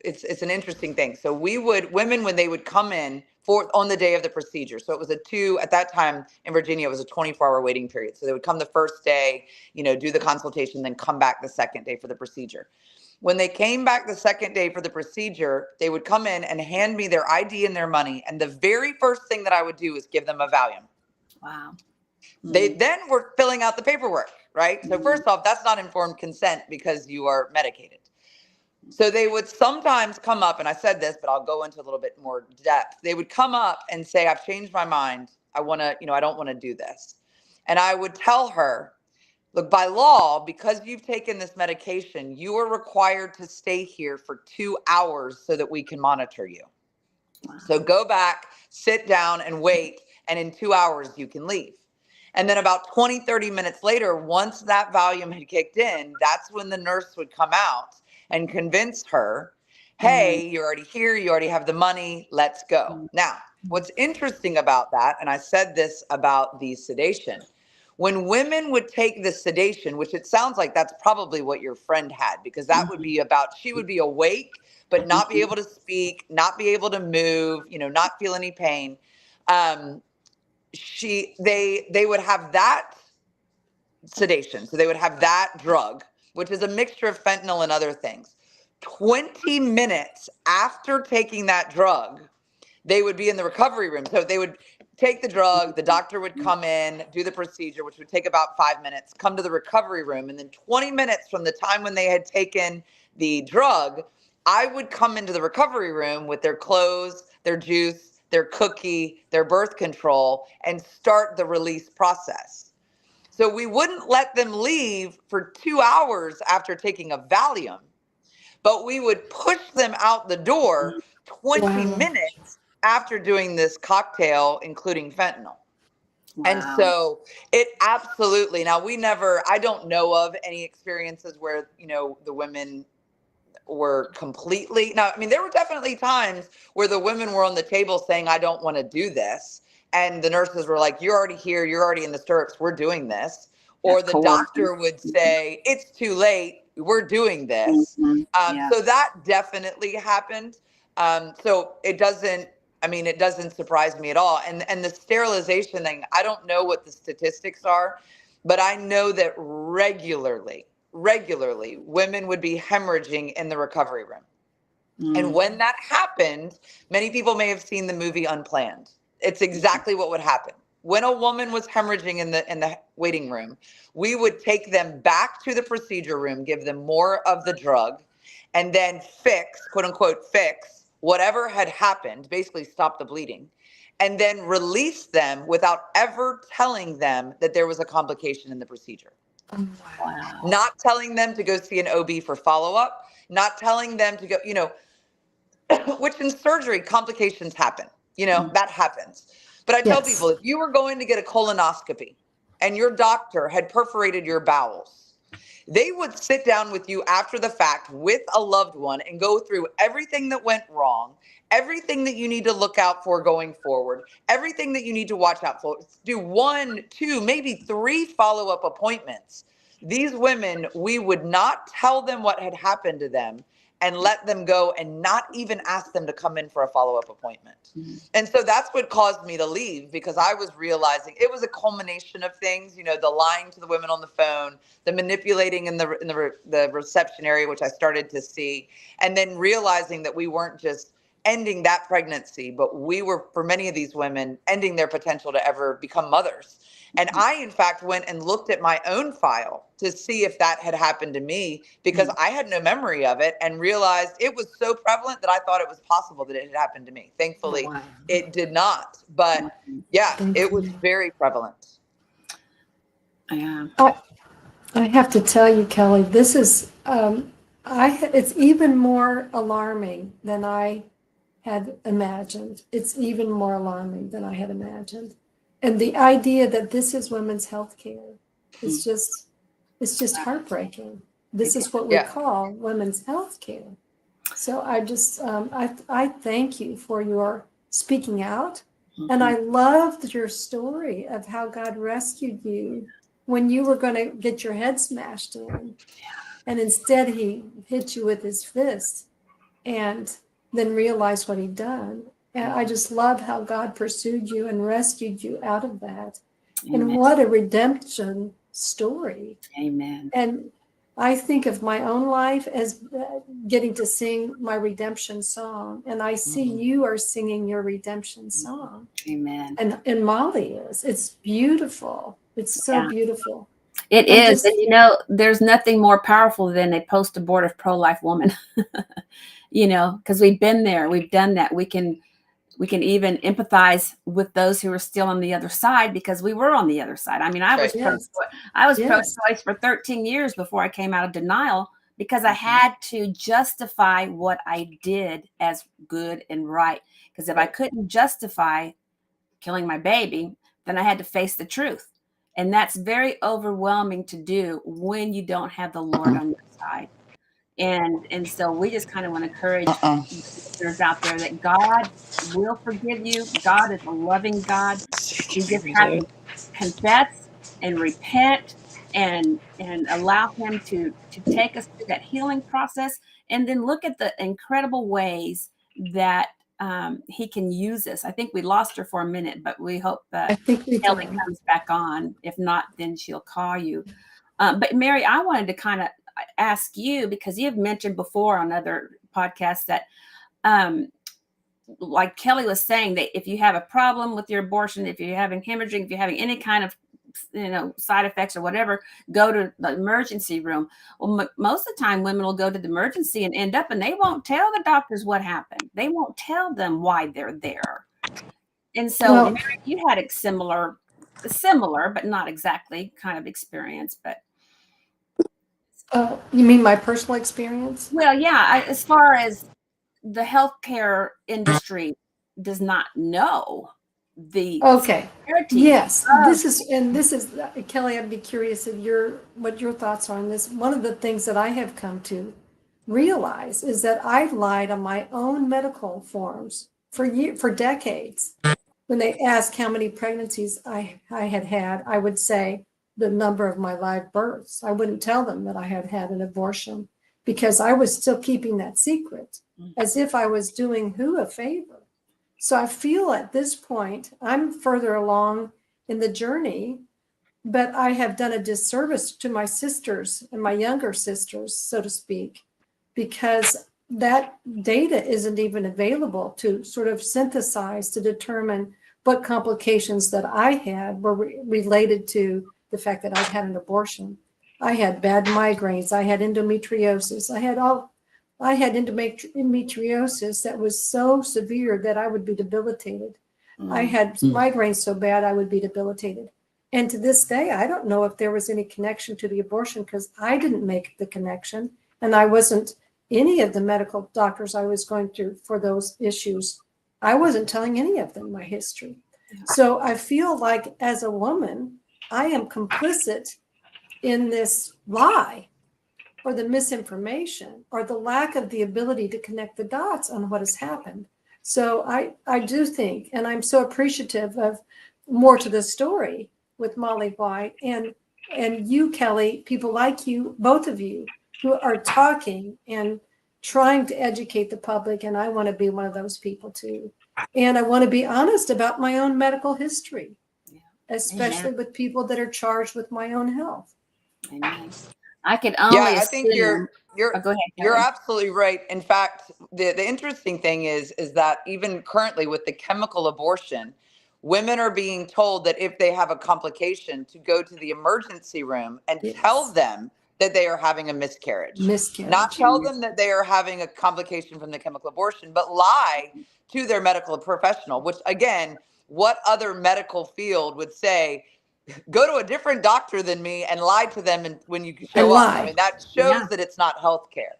it's an interesting thing. So women, when they would come in on the day of the procedure. So it was at that time in Virginia, it was a 24-hour waiting period. So they would come the first day, do the consultation, then come back the second day for the procedure. When they came back the second day for the procedure, they would come in and hand me their ID and their money. And the very first thing that I would do is give them a Valium. Wow. They then were filling out the paperwork, right? So Mm-hmm. first off, that's not informed consent because you are medicated. So they would sometimes come up, and I said this, but I'll go into a little bit more depth. They would come up and say, I've changed my mind. I want to, I don't want to do this. And I would tell her, look, by law, because you've taken this medication, you are required to stay here for 2 hours so that we can monitor you. Wow. So go back, sit down and wait. And in 2 hours, you can leave. And then about 20, 30 minutes later, once that Valium had kicked in, that's when the nurse would come out and convince her, hey, you're already here. You already have the money. Let's go. Now, what's interesting about that, and I said this about the sedation, when women would take the sedation, which it sounds like that's probably what your friend had, because that would be about, she would be awake, but not be able to speak, not be able to move, not feel any pain. They would have that sedation. So they would have that drug, which is a mixture of fentanyl and other things. 20 minutes after taking that drug, they would be in the recovery room. So they would take the drug, the doctor would come in, do the procedure, which would take about 5 minutes, come to the recovery room. And then 20 minutes from the time when they had taken the drug, I would come into the recovery room with their clothes, their juice, their cookie, their birth control, and start the release process. So we wouldn't let them leave for 2 hours after taking a Valium, but we would push them out the door 20 Wow. minutes after doing this cocktail, including fentanyl. And Wow. so it absolutely, now I don't know of any experiences where, the women were completely, now, I mean, there were definitely times where the women were on the table saying, I don't want to do this. And the nurses were like, you're already here. You're already in the stirrups. We're doing this. Or That the coercion. doctor would say, it's too late. We're doing this. Mm-hmm. Yeah. So that definitely happened. So it doesn't surprise me at all. And the sterilization thing, I don't know what the statistics are, but I know that regularly women would be hemorrhaging in the recovery room. And Mm. when that happened, many people may have seen the movie Unplanned. It's exactly what would happen. When a woman was hemorrhaging in the waiting room, we would take them back to the procedure room, give them more of the drug, and then fix, quote unquote, fix whatever had happened, basically stop the bleeding, and then release them without ever telling them that there was a complication in the procedure. Wow. Not telling them to go see an OB for follow up, not telling them to go, which in surgery, complications happen. That happens. But I tell Yes. people, if you were going to get a colonoscopy and your doctor had perforated your bowels, they would sit down with you after the fact with a loved one and go through everything that went wrong, everything that you need to look out for going forward, everything that you need to watch out for. Do one, two, maybe three follow-up appointments. These women, we would not tell them what had happened to them and let them go and not even ask them to come in for a follow-up appointment. Mhm. And so that's what caused me to leave, because I was realizing it was a culmination of things, the lying to the women on the phone, the manipulating in the reception area, which I started to see, and then realizing that we weren't just ending that pregnancy, but we were, for many of these women, ending their potential to ever become mothers. And I, in fact, went and looked at my own file to see if that had happened to me, because I had no memory of it, and realized it was so prevalent that I thought it was possible that it had happened to me. Oh, Thankfully, wow. it did not. But yeah, Thank it was you. very prevalent. Yeah. I have to tell you, Kelly, this is, it's even more alarming than I had imagined. It's even more alarming than I had imagined. And the idea that this is women's health care is just, it's just heartbreaking. This is what we Yeah. call women's health care. So I just, I thank you for your speaking out. And I loved your story of how God rescued you when you were going to get your head smashed in. And instead, he hit you with his fist and then realized what he'd done. And I just love how God pursued you and rescued you out of that. And Amen. what a redemption story. Amen. And I think of my own life as getting to sing my redemption song. And I see you are singing your redemption song. Amen. And Molly is. It's beautiful. It's so Yeah. beautiful. It I'm is. just, And there's nothing more powerful than a post-abortive pro-life woman. Because we've been there, we've done that. We can even empathize with those who are still on the other side, because we were on the other side. I mean, I was Right. yes, yes. pro-choice for 13 years before I came out of denial, because I had to justify what I did as good and right. Because if I couldn't justify killing my baby, then I had to face the truth. And that's very overwhelming to do when you don't have the Lord on your side. And so we just kind of want to encourage listeners out there that God will forgive you. God is a loving God. We just have to confess and repent and allow him to take us through that healing process, and then look at the incredible ways that he can use us. I think we lost her for a minute, but we hope I that think we Kelly did. comes back on. If not, then she'll call you. But Mary, I wanted to kind of ask you, because you've mentioned before on other podcasts that, like Kelly was saying, that if you have a problem with your abortion, if you're having hemorrhaging, if you're having any kind of side effects or whatever, go to the emergency room. Well, most of the time women will go to the emergency and end up, and they won't tell the doctors what happened. They won't tell them why they're there. And so, Well, Mary, you had a similar, but not exactly kind of experience. But you mean my personal experience? well, yeah, as far as the healthcare industry does not know the Okay. severity Yes, of. this is, Kelly, I'd be curious of what your thoughts are on this. One of the things that I have come to realize is that I lied on my own medical forms for decades. When they asked how many pregnancies I had, I would say the number of my live births. I wouldn't tell them that I had had an abortion because I was still keeping that secret, as if I was doing who a favor. So I feel at this point, I'm further along in the journey, but I have done a disservice to my sisters and my younger sisters, so to speak, because that data isn't even available to sort of synthesize to determine what complications that I had were related to the fact that I'd had an abortion. I had bad migraines. I had endometriosis. I had endometriosis that was so severe that I would be debilitated. I had migraines so bad I would be debilitated. And to this day, I don't know if there was any connection to the abortion because I didn't make the connection and I wasn't any of the medical doctors I was going to for those issues. I wasn't telling any of them my history. So I feel like as a woman, I am complicit in this lie or the misinformation or the lack of the ability to connect the dots on what has happened. So I do think, and I'm so appreciative of more to the story with Molly White and you, Kelly, people like you, both of you, who are talking and trying to educate the public. And I want to be one of those people too. And I want to be honest about my own medical history, Yeah. especially Amen. with people that are charged with my own health. Amen. I could Yeah, only I think assume. you're Oh, go ahead, you're Kelly. absolutely right. In fact, the interesting thing is that even currently with the chemical abortion, women are being told that if they have a complication to go to the emergency room and tell Yes. them that they are having a miscarriage. Not Miscarriage. tell them that they are having a complication from the chemical abortion, but lie to their medical professional, which again, what other medical field would say go to a different doctor than me and lie to them and when you And show up. I lie mean, that Yeah, shows that it's not healthcare.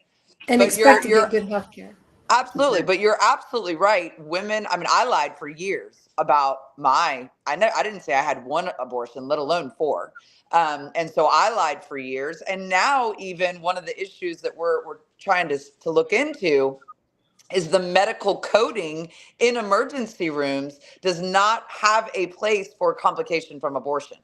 and But expect to get you're good health care. absolutely, exactly. but you're absolutely right. Women, I mean, I lied for years about my I didn't say I had one abortion, let alone four. And so I lied for years. And now even one of the issues that we're trying to look into is the medical coding in emergency rooms does not have a place for complication from abortion.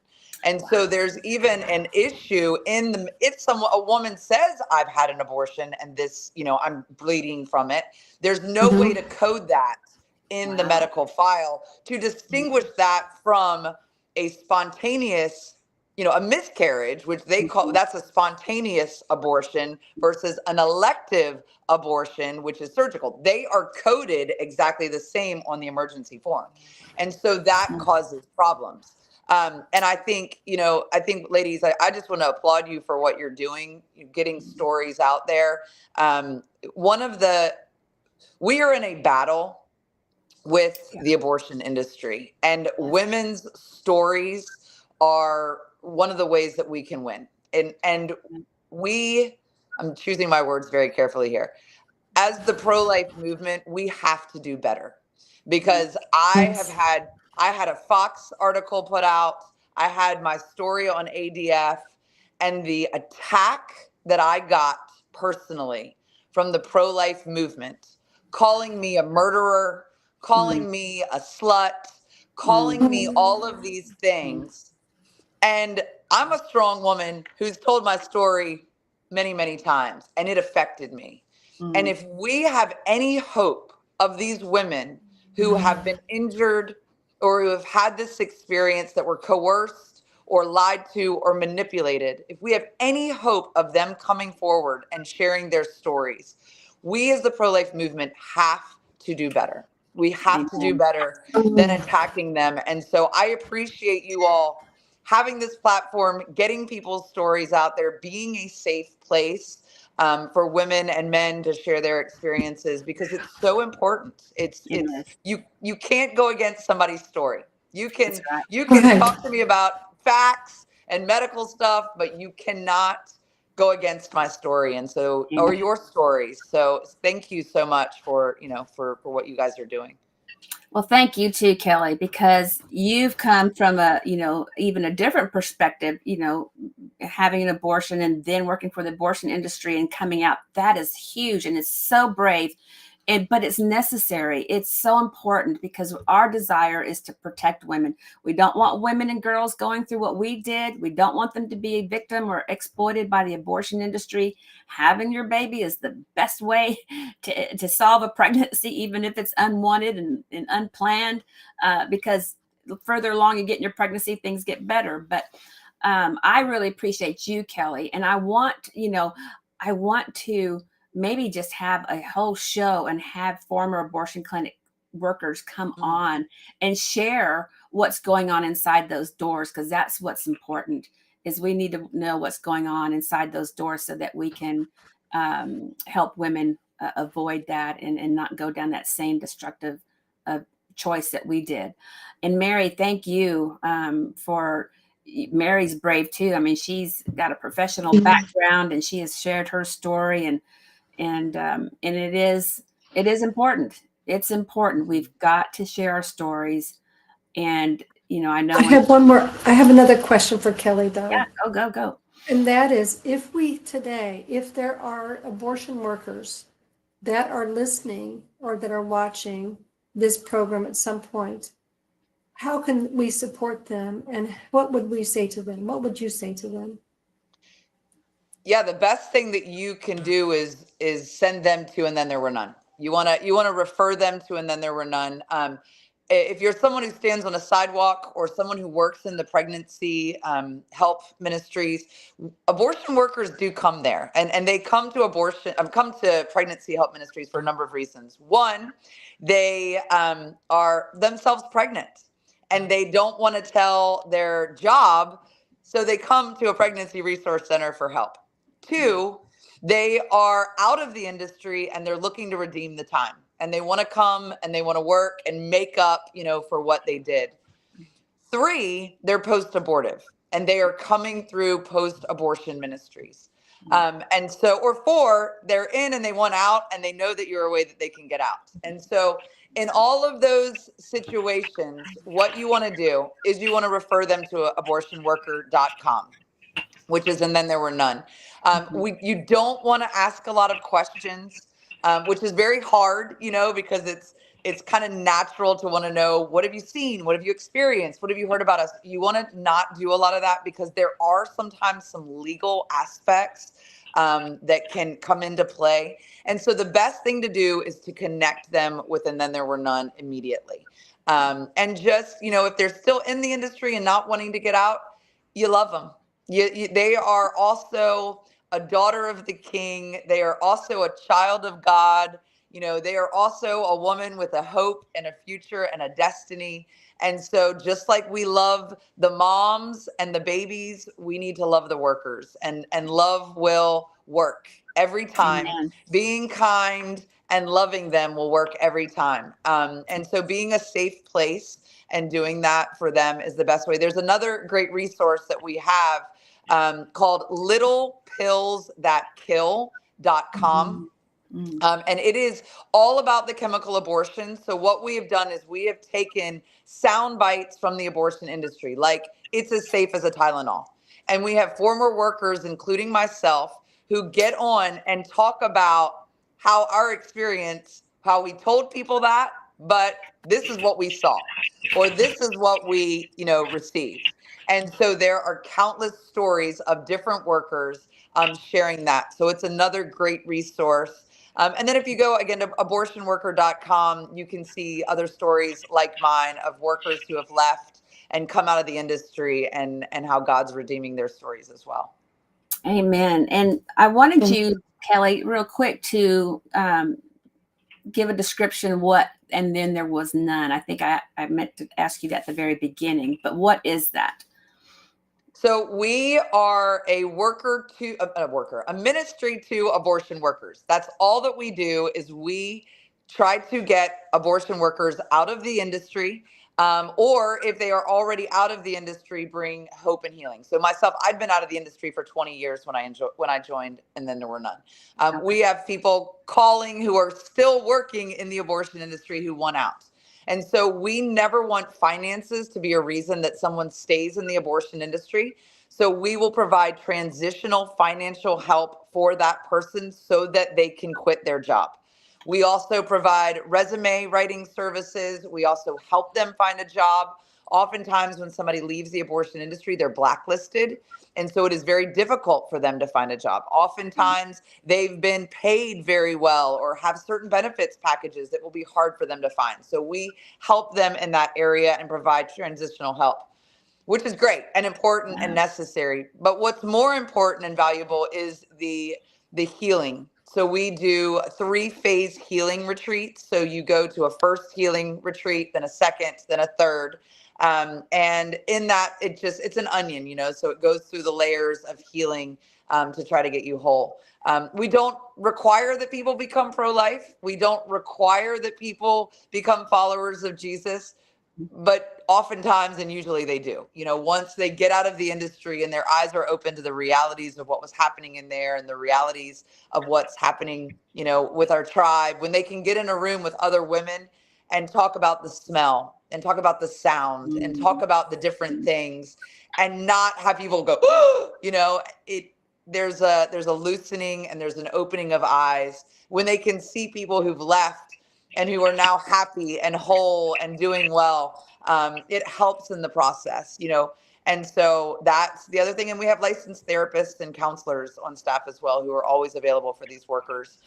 And so Wow. there's even an issue in the if someone a woman says I've had an abortion and this, I'm bleeding from it, there's no way Mhm. to code that in the Wow. medical file to distinguish that from a spontaneous, a miscarriage, which they call Mhm. that's a spontaneous abortion versus an elective abortion, which is surgical. They are coded exactly the same on the emergency form. And so that Mhm. causes problems. And I think, ladies, I just want to applaud you for what you're doing, getting stories out there. Um, one of the, we are in a battle with Yeah. the abortion industry, and Yes. women's stories are one of the ways that we can win. And we, I'm choosing my words very carefully here, as the pro-life movement, we have to do better because Yes. I had a Fox article put out, I had my story on ADF, and the attack that I got personally from the pro-life movement, calling me a murderer, Mm, calling me a slut, mm, calling me all of these mm, things. And I'm a strong woman who's told my story many, many times, and it affected me. And mm. if we have any hope of these women who have been injured or who have had this experience that were coerced or lied to or manipulated, if we have any hope of them coming forward and sharing their stories, we as the pro life movement have to do better. We have to do Amen. better than attacking them. And so I appreciate you all having this platform, getting people's stories out there, being a safe place for women and men to share their experiences because it's so important. It is. You can't go against somebody's story. You That's can right. you can Right. talk to me about facts and medical stuff, but you cannot go against my story and so or Amen. your stories. So thank you so much for for what you guys are doing. Well, thank you too, Kelly, because you've come from even a different perspective, having an abortion and then working for the abortion industry and coming out. That is huge and it's so brave. But it's necessary. It's so important because our desire is to protect women. We don't want women and girls going through what we did. We don't want them to be a victim or exploited by the abortion industry. Having your baby is the best way to solve a pregnancy, even if it's unwanted and unplanned, because the further along you get in your pregnancy, things get better. But I really appreciate you, Kelly. And I want to maybe just have a whole show and have former abortion clinic workers come Mm. on and share what's going on inside those doors, because that's what's important is we need to know what's going on inside those doors so that we can help women avoid that and not go down that same destructive uh, choice that we did. And Mary, thank you for Mary's brave too. I mean, she's got a professional background and she has shared her story, and it is important. It's important. We've got to share our stories, and I know I when. have one more. I have another question for Kelly, Yeah, though. go go go. And that is, if there are abortion workers that are listening or that are watching this program at some point, how can we support them and what would we say to them? What would you say to them? Yeah, the best thing that you can do is send them to and then there were none. You want to refer them to and then there were none. If you're someone who stands on a sidewalk or someone who works in the pregnancy help ministries, abortion workers do come there, and they come to pregnancy help ministries for a number of reasons. One, they are themselves pregnant and they don't want to tell their job, so they come to a pregnancy resource center for help. Two, they are out of the industry and they're looking to redeem the time. And they want to come and they want to work and make up, for what they did. Three, they're post abortive and they are coming through post abortion ministries. And so, or four, they're in and they want out and they know that you're a way that they can get out. And so, in all of those situations, what you want to do is you want to refer them to abortionworker.com, which is, and then there were none. Mhm. You don't want to ask a lot of questions, which is very hard, because it's kind of natural to want to know, what have you seen? What have you experienced? What have you heard about us? You want to not do a lot of that because there are sometimes some legal aspects that can come into play. And so the best thing to do is to connect them with, and then there were none immediately. And just, if they're still in the industry and not wanting to get out, you love them. They are also a daughter of the king. They are also a child of God. They are also a woman with a hope and a future and a destiny. And so, just like we love the moms and the babies, we need to love the workers. And love will work every time. Amen. Being kind and loving them will work every time. And so, being a safe place and doing that for them is the best way. There's another great resource that we have called littlepillsthatkill.com. Mhm. Mm. And it is all about the chemical abortion. So what we have done is we have taken sound bites from the abortion industry, like it's as safe as a Tylenol. And we have former workers, including myself, who get on and talk about how our experience, how we told people that, but this is what we saw, or this is what we, received. And so there are countless stories of different workers sharing that. So it's another great resource. And then if you go again to abortionworker.com, you can see other stories like mine of workers who have left and come out of the industry, and how God's redeeming their stories as well. Amen. And I wanted Thank you, you. Kelly, real quick to give a description what, and then there was none. I think I meant to ask you that at the very beginning, but what is that? So we are a ministry to abortion workers. That's all that we do, is we try to get abortion workers out of the industry, or if they are already out of the industry, bring hope and healing. So myself, I'd been out of the industry for 20 years when I joined, and then there were none. Okay. We have people calling who are still working in the abortion industry who want out. And so we never want finances to be a reason that someone stays in the abortion industry. So we will provide transitional financial help for that person so that they can quit their job. We also provide resume writing services. We also help them find a job. Oftentimes, when somebody leaves the abortion industry, they're blacklisted. And so it is very difficult for them to find a job. Oftentimes, they've been paid very well or have certain benefits packages that will be hard for them to find. So we help them in that area and provide transitional help, which is great and important and Wow. necessary. But what's more important and valuable is the healing. So we do 3-phase healing retreats. So you go to a first healing retreat, then a second, then a third. And in that, it's an onion, so it goes through the layers of healing to try to get you whole. We don't require that people become pro-life. We don't require that people become followers of Jesus. but oftentimes and usually they do. Once they get out of the industry and their eyes are open to the realities of what was happening in there and the realities of what's happening, with our tribe, when they can get in a room with other women and talk about the smell and talk about the sound and talk Mhm. about the different things and not have people go, oh, it there's a loosening and there's an opening of eyes when they can see people who've left and who are now happy and whole and doing well. It helps in the process. And so that's the other thing. And we have licensed therapists and counselors on staff as well who are always available for these workers.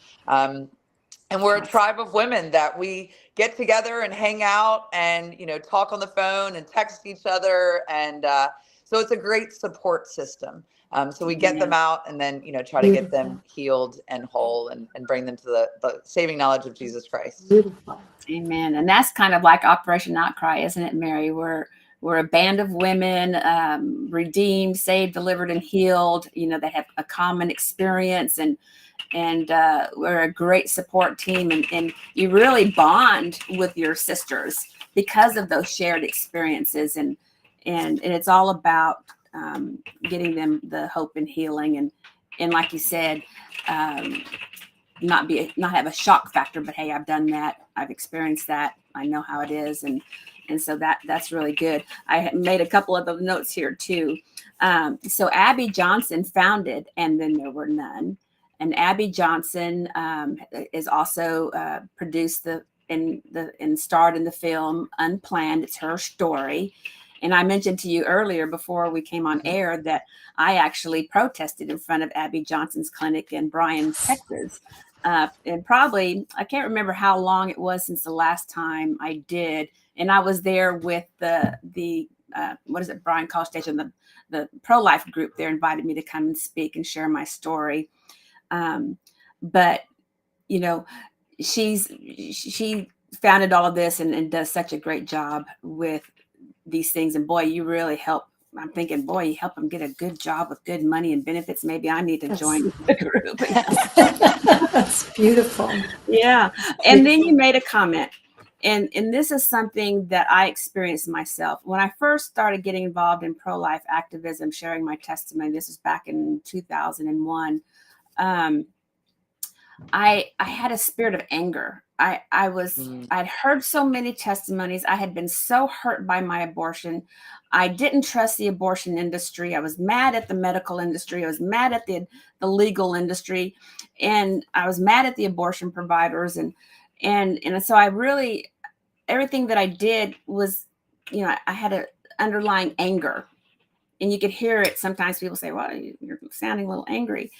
And we're a Awesome. tribe of women that we get together and hang out and talk on the phone and text each other, and so it's a great support system. So we get them Amen. out and then try to get Beautiful. them healed and whole, and bring them to the saving knowledge of Jesus Christ. Beautiful. Amen. And that's kind of like Operation Outcry, isn't it, Mary? We're a band of women, redeemed, saved, delivered, and healed. They have a common experience, and we're a great support team. And you really bond with your sisters because of those shared experiences. And it's all about getting them the hope and healing. And like you said, um, not have a shock factor, but hey, I've done that, I've experienced that, I know how it is. And so that's really good. I made a couple of the notes here too. So Abby Johnson founded And Then There Were None, and Abby Johnson is also produced and starred in the film Unplanned. It's her story. And I mentioned to you earlier before we came on Mhm. air that I actually protested in front of Abby Johnson's clinic in Bryan, Texas. And probably, I can't remember how long it was since the last time I did. And I was there with the what is it, Bryan College Station, the pro-life group there invited me to come and speak and share my story. But, you know, she founded all of this and does such a great job with these things. And boy, you really help. I'm thinking, boy, you help them get a good job with good money and benefits. Maybe I need to Yes. join the group. That's beautiful. Yeah. That's And then beautiful. you made a comment. And this is something that I experienced myself. When I first started getting involved in pro-life activism, sharing my testimony, this was back in 2001. Um, I had a spirit of anger. Mm, I'd heard so many testimonies. I had been so hurt by my abortion. I didn't trust the abortion industry. I was mad at the medical industry. I was mad at the legal industry, and I was mad at the abortion providers. And so I really, everything that I did was, I had a underlying anger, and you could hear it. Sometimes people say, "Well, you're sounding a little angry."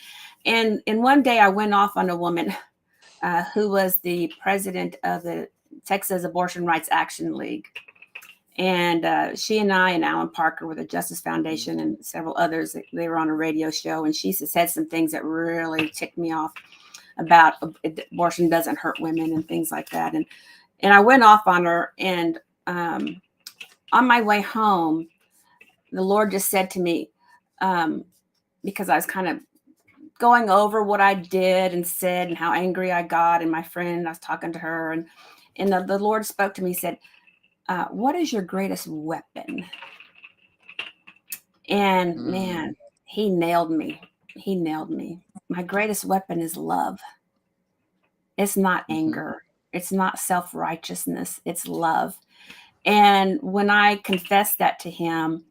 And one day I went off on a woman who was the president of the Texas Abortion Rights Action League. And she and I and Alan Parker with the Justice mm, Foundation and several others, they were on a radio show, and she said some things that really ticked me off about abortion doesn't hurt women and things like that. And I went off on her, and on my way home, the Lord just said to me, because I was kind of going over what I did and said and how angry I got, and my friend, I was talking to her, and the Lord spoke to me, said, what is your greatest weapon? And mm, man, he nailed me. He nailed me. My greatest weapon is love. It's not mhm, anger. It's not self-righteousness. It's love. And when I confessed that to him,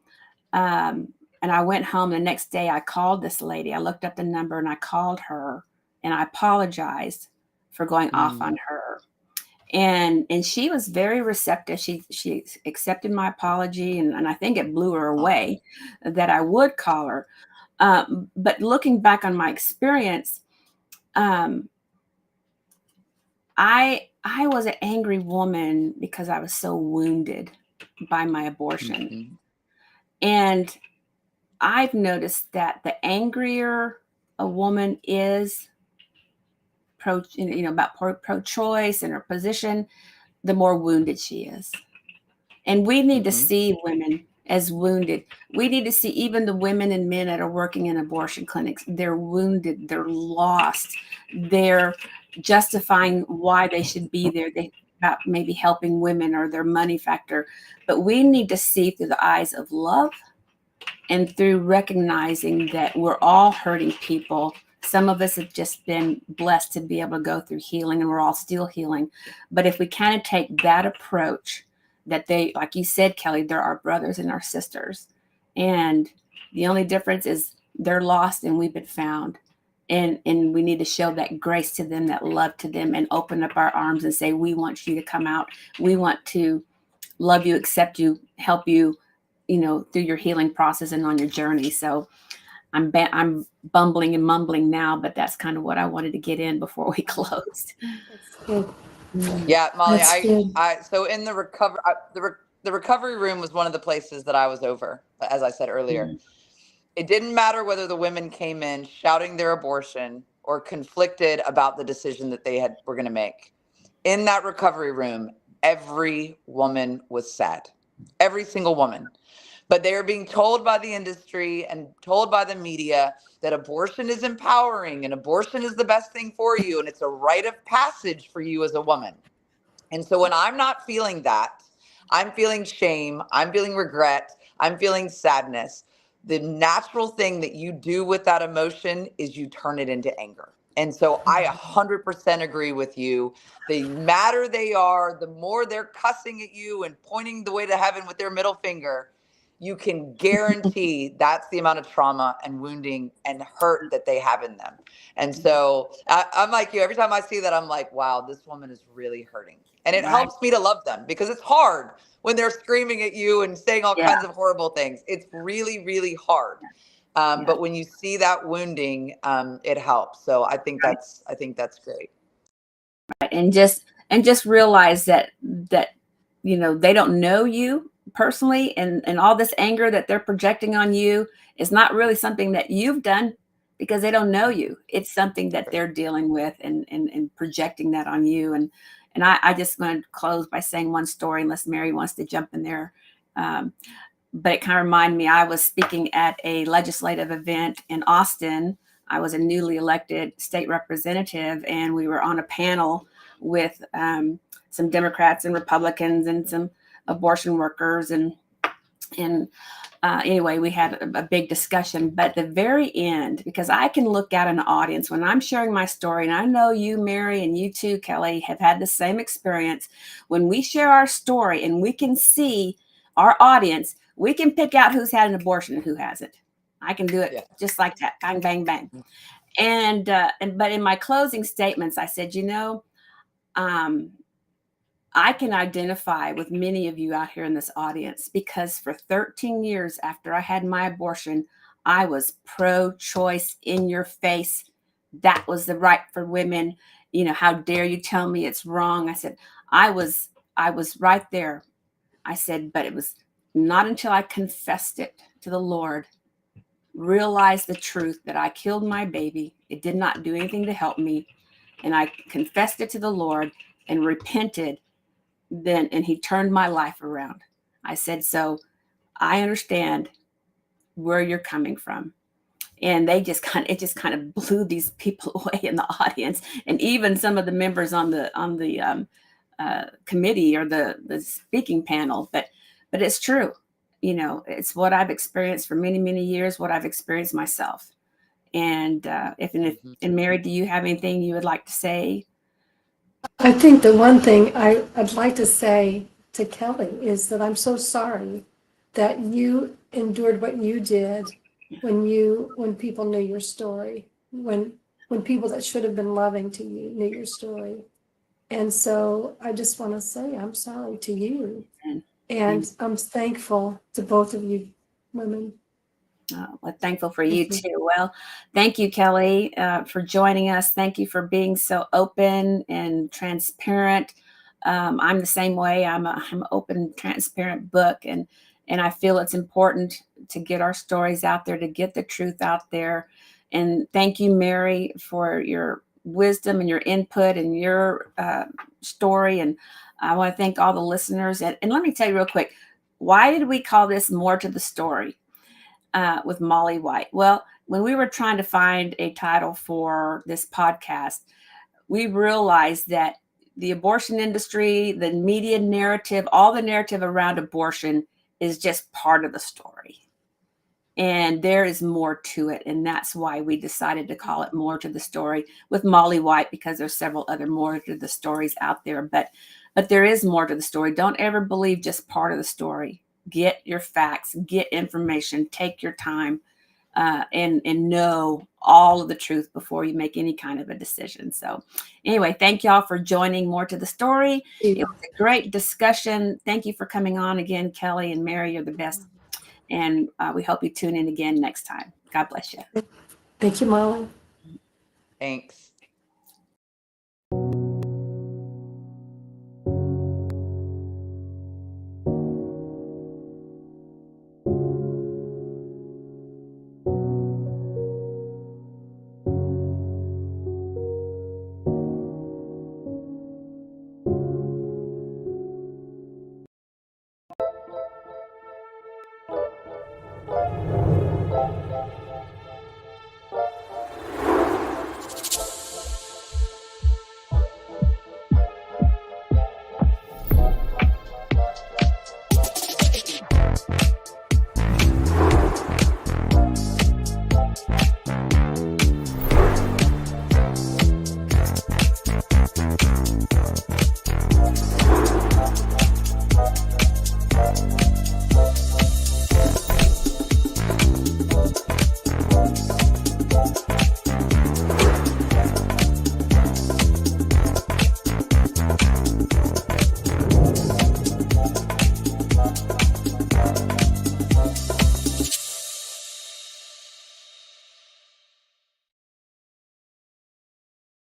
and I went home the next day, I called this lady. I looked up the number and I called her, and I apologized for going off mm. on her. And she was very receptive. She accepted my apology, and I think it blew her Awesome. away that I would call her. But looking back on my experience, um, I was an angry woman because I was so wounded by my abortion. Mhm, And I've noticed that the angrier a woman is about pro-choice and her position, the more wounded she is. And we need to mhm, see women as wounded. We need to see even the women and men that are working in abortion clinics. They're wounded. They're lost. They're justifying why they should be there. about maybe helping women or their money factor, but we need to see through the eyes of love and through recognizing that we're all hurting people. Some of us have just been blessed to be able to go through healing, and we're all still healing. But if we kind of take that approach, that they, like you said, Kelly, they're our brothers and our sisters. And the only difference is they're lost and we've been found. And we need to show that grace to them, that love to them, and open up our arms and say, we want you to come out. We want to love you, accept you, help you, through your healing process and on your journey. So I'm bumbling and mumbling now, but that's kind of what I wanted to get in before we closed. That's good. Yeah, Molly, That's good. so in the the recovery room was one of the places that I was over, as I said earlier. Mm. It didn't matter whether the women came in shouting their abortion or conflicted about the decision that they were going to make. In that recovery room, every woman was sad. Every single woman. But they are being told by the industry and told by the media that abortion is empowering and abortion is the best thing for you and it's a rite of passage for you as a woman. And so when I'm not feeling that, I'm feeling shame, I'm feeling regret, I'm feeling sadness. The natural thing that you do with that emotion is you turn it into anger. And so I 100% agree with you. The madder they are, the more they're cussing at you and pointing the way to heaven with their middle finger, you can guarantee that's the amount of trauma and wounding and hurt that they have in them. And so I'm like you, every time I see that, I'm like, wow, this woman is really hurting. And it Right. helps me to love them because it's hard when they're screaming at you and saying all Yeah. kinds of horrible things. It's really, really hard. Yeah. But when you see that wounding, it helps. So Right. I think that's great. Right. And just realize that they don't know you personally, and all this anger that they're projecting on you is not really something that you've done, because they don't know you. It's something that they're dealing with, and projecting that on you. And I just want to close by saying one story, unless Mary wants to jump in there. Um, but it kind of reminded me, I was speaking at a legislative event in Austin. I was a newly elected state representative, and we were on a panel with some Democrats and Republicans and some abortion workers. And anyway, we had a big discussion. But at the very end, because I can look at an audience when I'm sharing my story, and I know you, Mary, and you too, Kelly, have had the same experience. When we share our story and we can see our audience, we can pick out who's had an abortion and who hasn't. I can do it Yeah. just like that, bang, bang, bang. And but in my closing statements, I said, um, I can identify with many of you out here in this audience, because for 13 years after I had my abortion, I was pro choice, in your face. That was the right for women. How dare you tell me it's wrong? I said, I was I was right there. I said, but it was not until I confessed it to the Lord, realized the truth that I killed my baby. It did not do anything to help me. And I confessed it to the Lord and repented, and he turned my life around. I said, so I understand where you're coming from. And it just kind of blew these people away in the audience, and even some of the members on the committee, or the speaking panel. But it's true. It's what I've experienced for many, many years, what I've experienced myself. And and Mary, do you have anything you would like to say? I think the one thing I'd like to say to Kelly is that I'm so sorry that you endured what you did when people knew your story, when people that should have been loving to you knew your story. And so I just want to say I'm sorry to you. And, And I'm thankful to both of you women. we're thankful for you Thank you. too. Well, thank you, Kelly, for joining us. Thank you for being so open and transparent. I'm the same way. I'm an open, transparent book, and I feel it's important to get our stories out there, to get the truth out there. And thank you, Mary, for your wisdom and your input and your story. And I want to thank all the listeners. And let me tell you real quick, why did we call this More to the Story? With Molly White. Well, when we were trying to find a title for this podcast, we realized that the abortion industry, the media narrative, all the narrative around abortion is just part of the story. And there is more to it. And that's why we decided to call it More to the Story with Molly White, because there's several other more to the stories out there. But there is more to the story. Don't ever believe just part of the story. Get your facts, get information, take your time, and know all of the truth before you make any kind of a decision. So anyway, thank y'all for joining More to the Story. It was a great discussion. Thank you for coming on again, Kelly and Mary. You're the best. And we hope you tune in again next time. God bless you. Thank you, Molly. Thanks.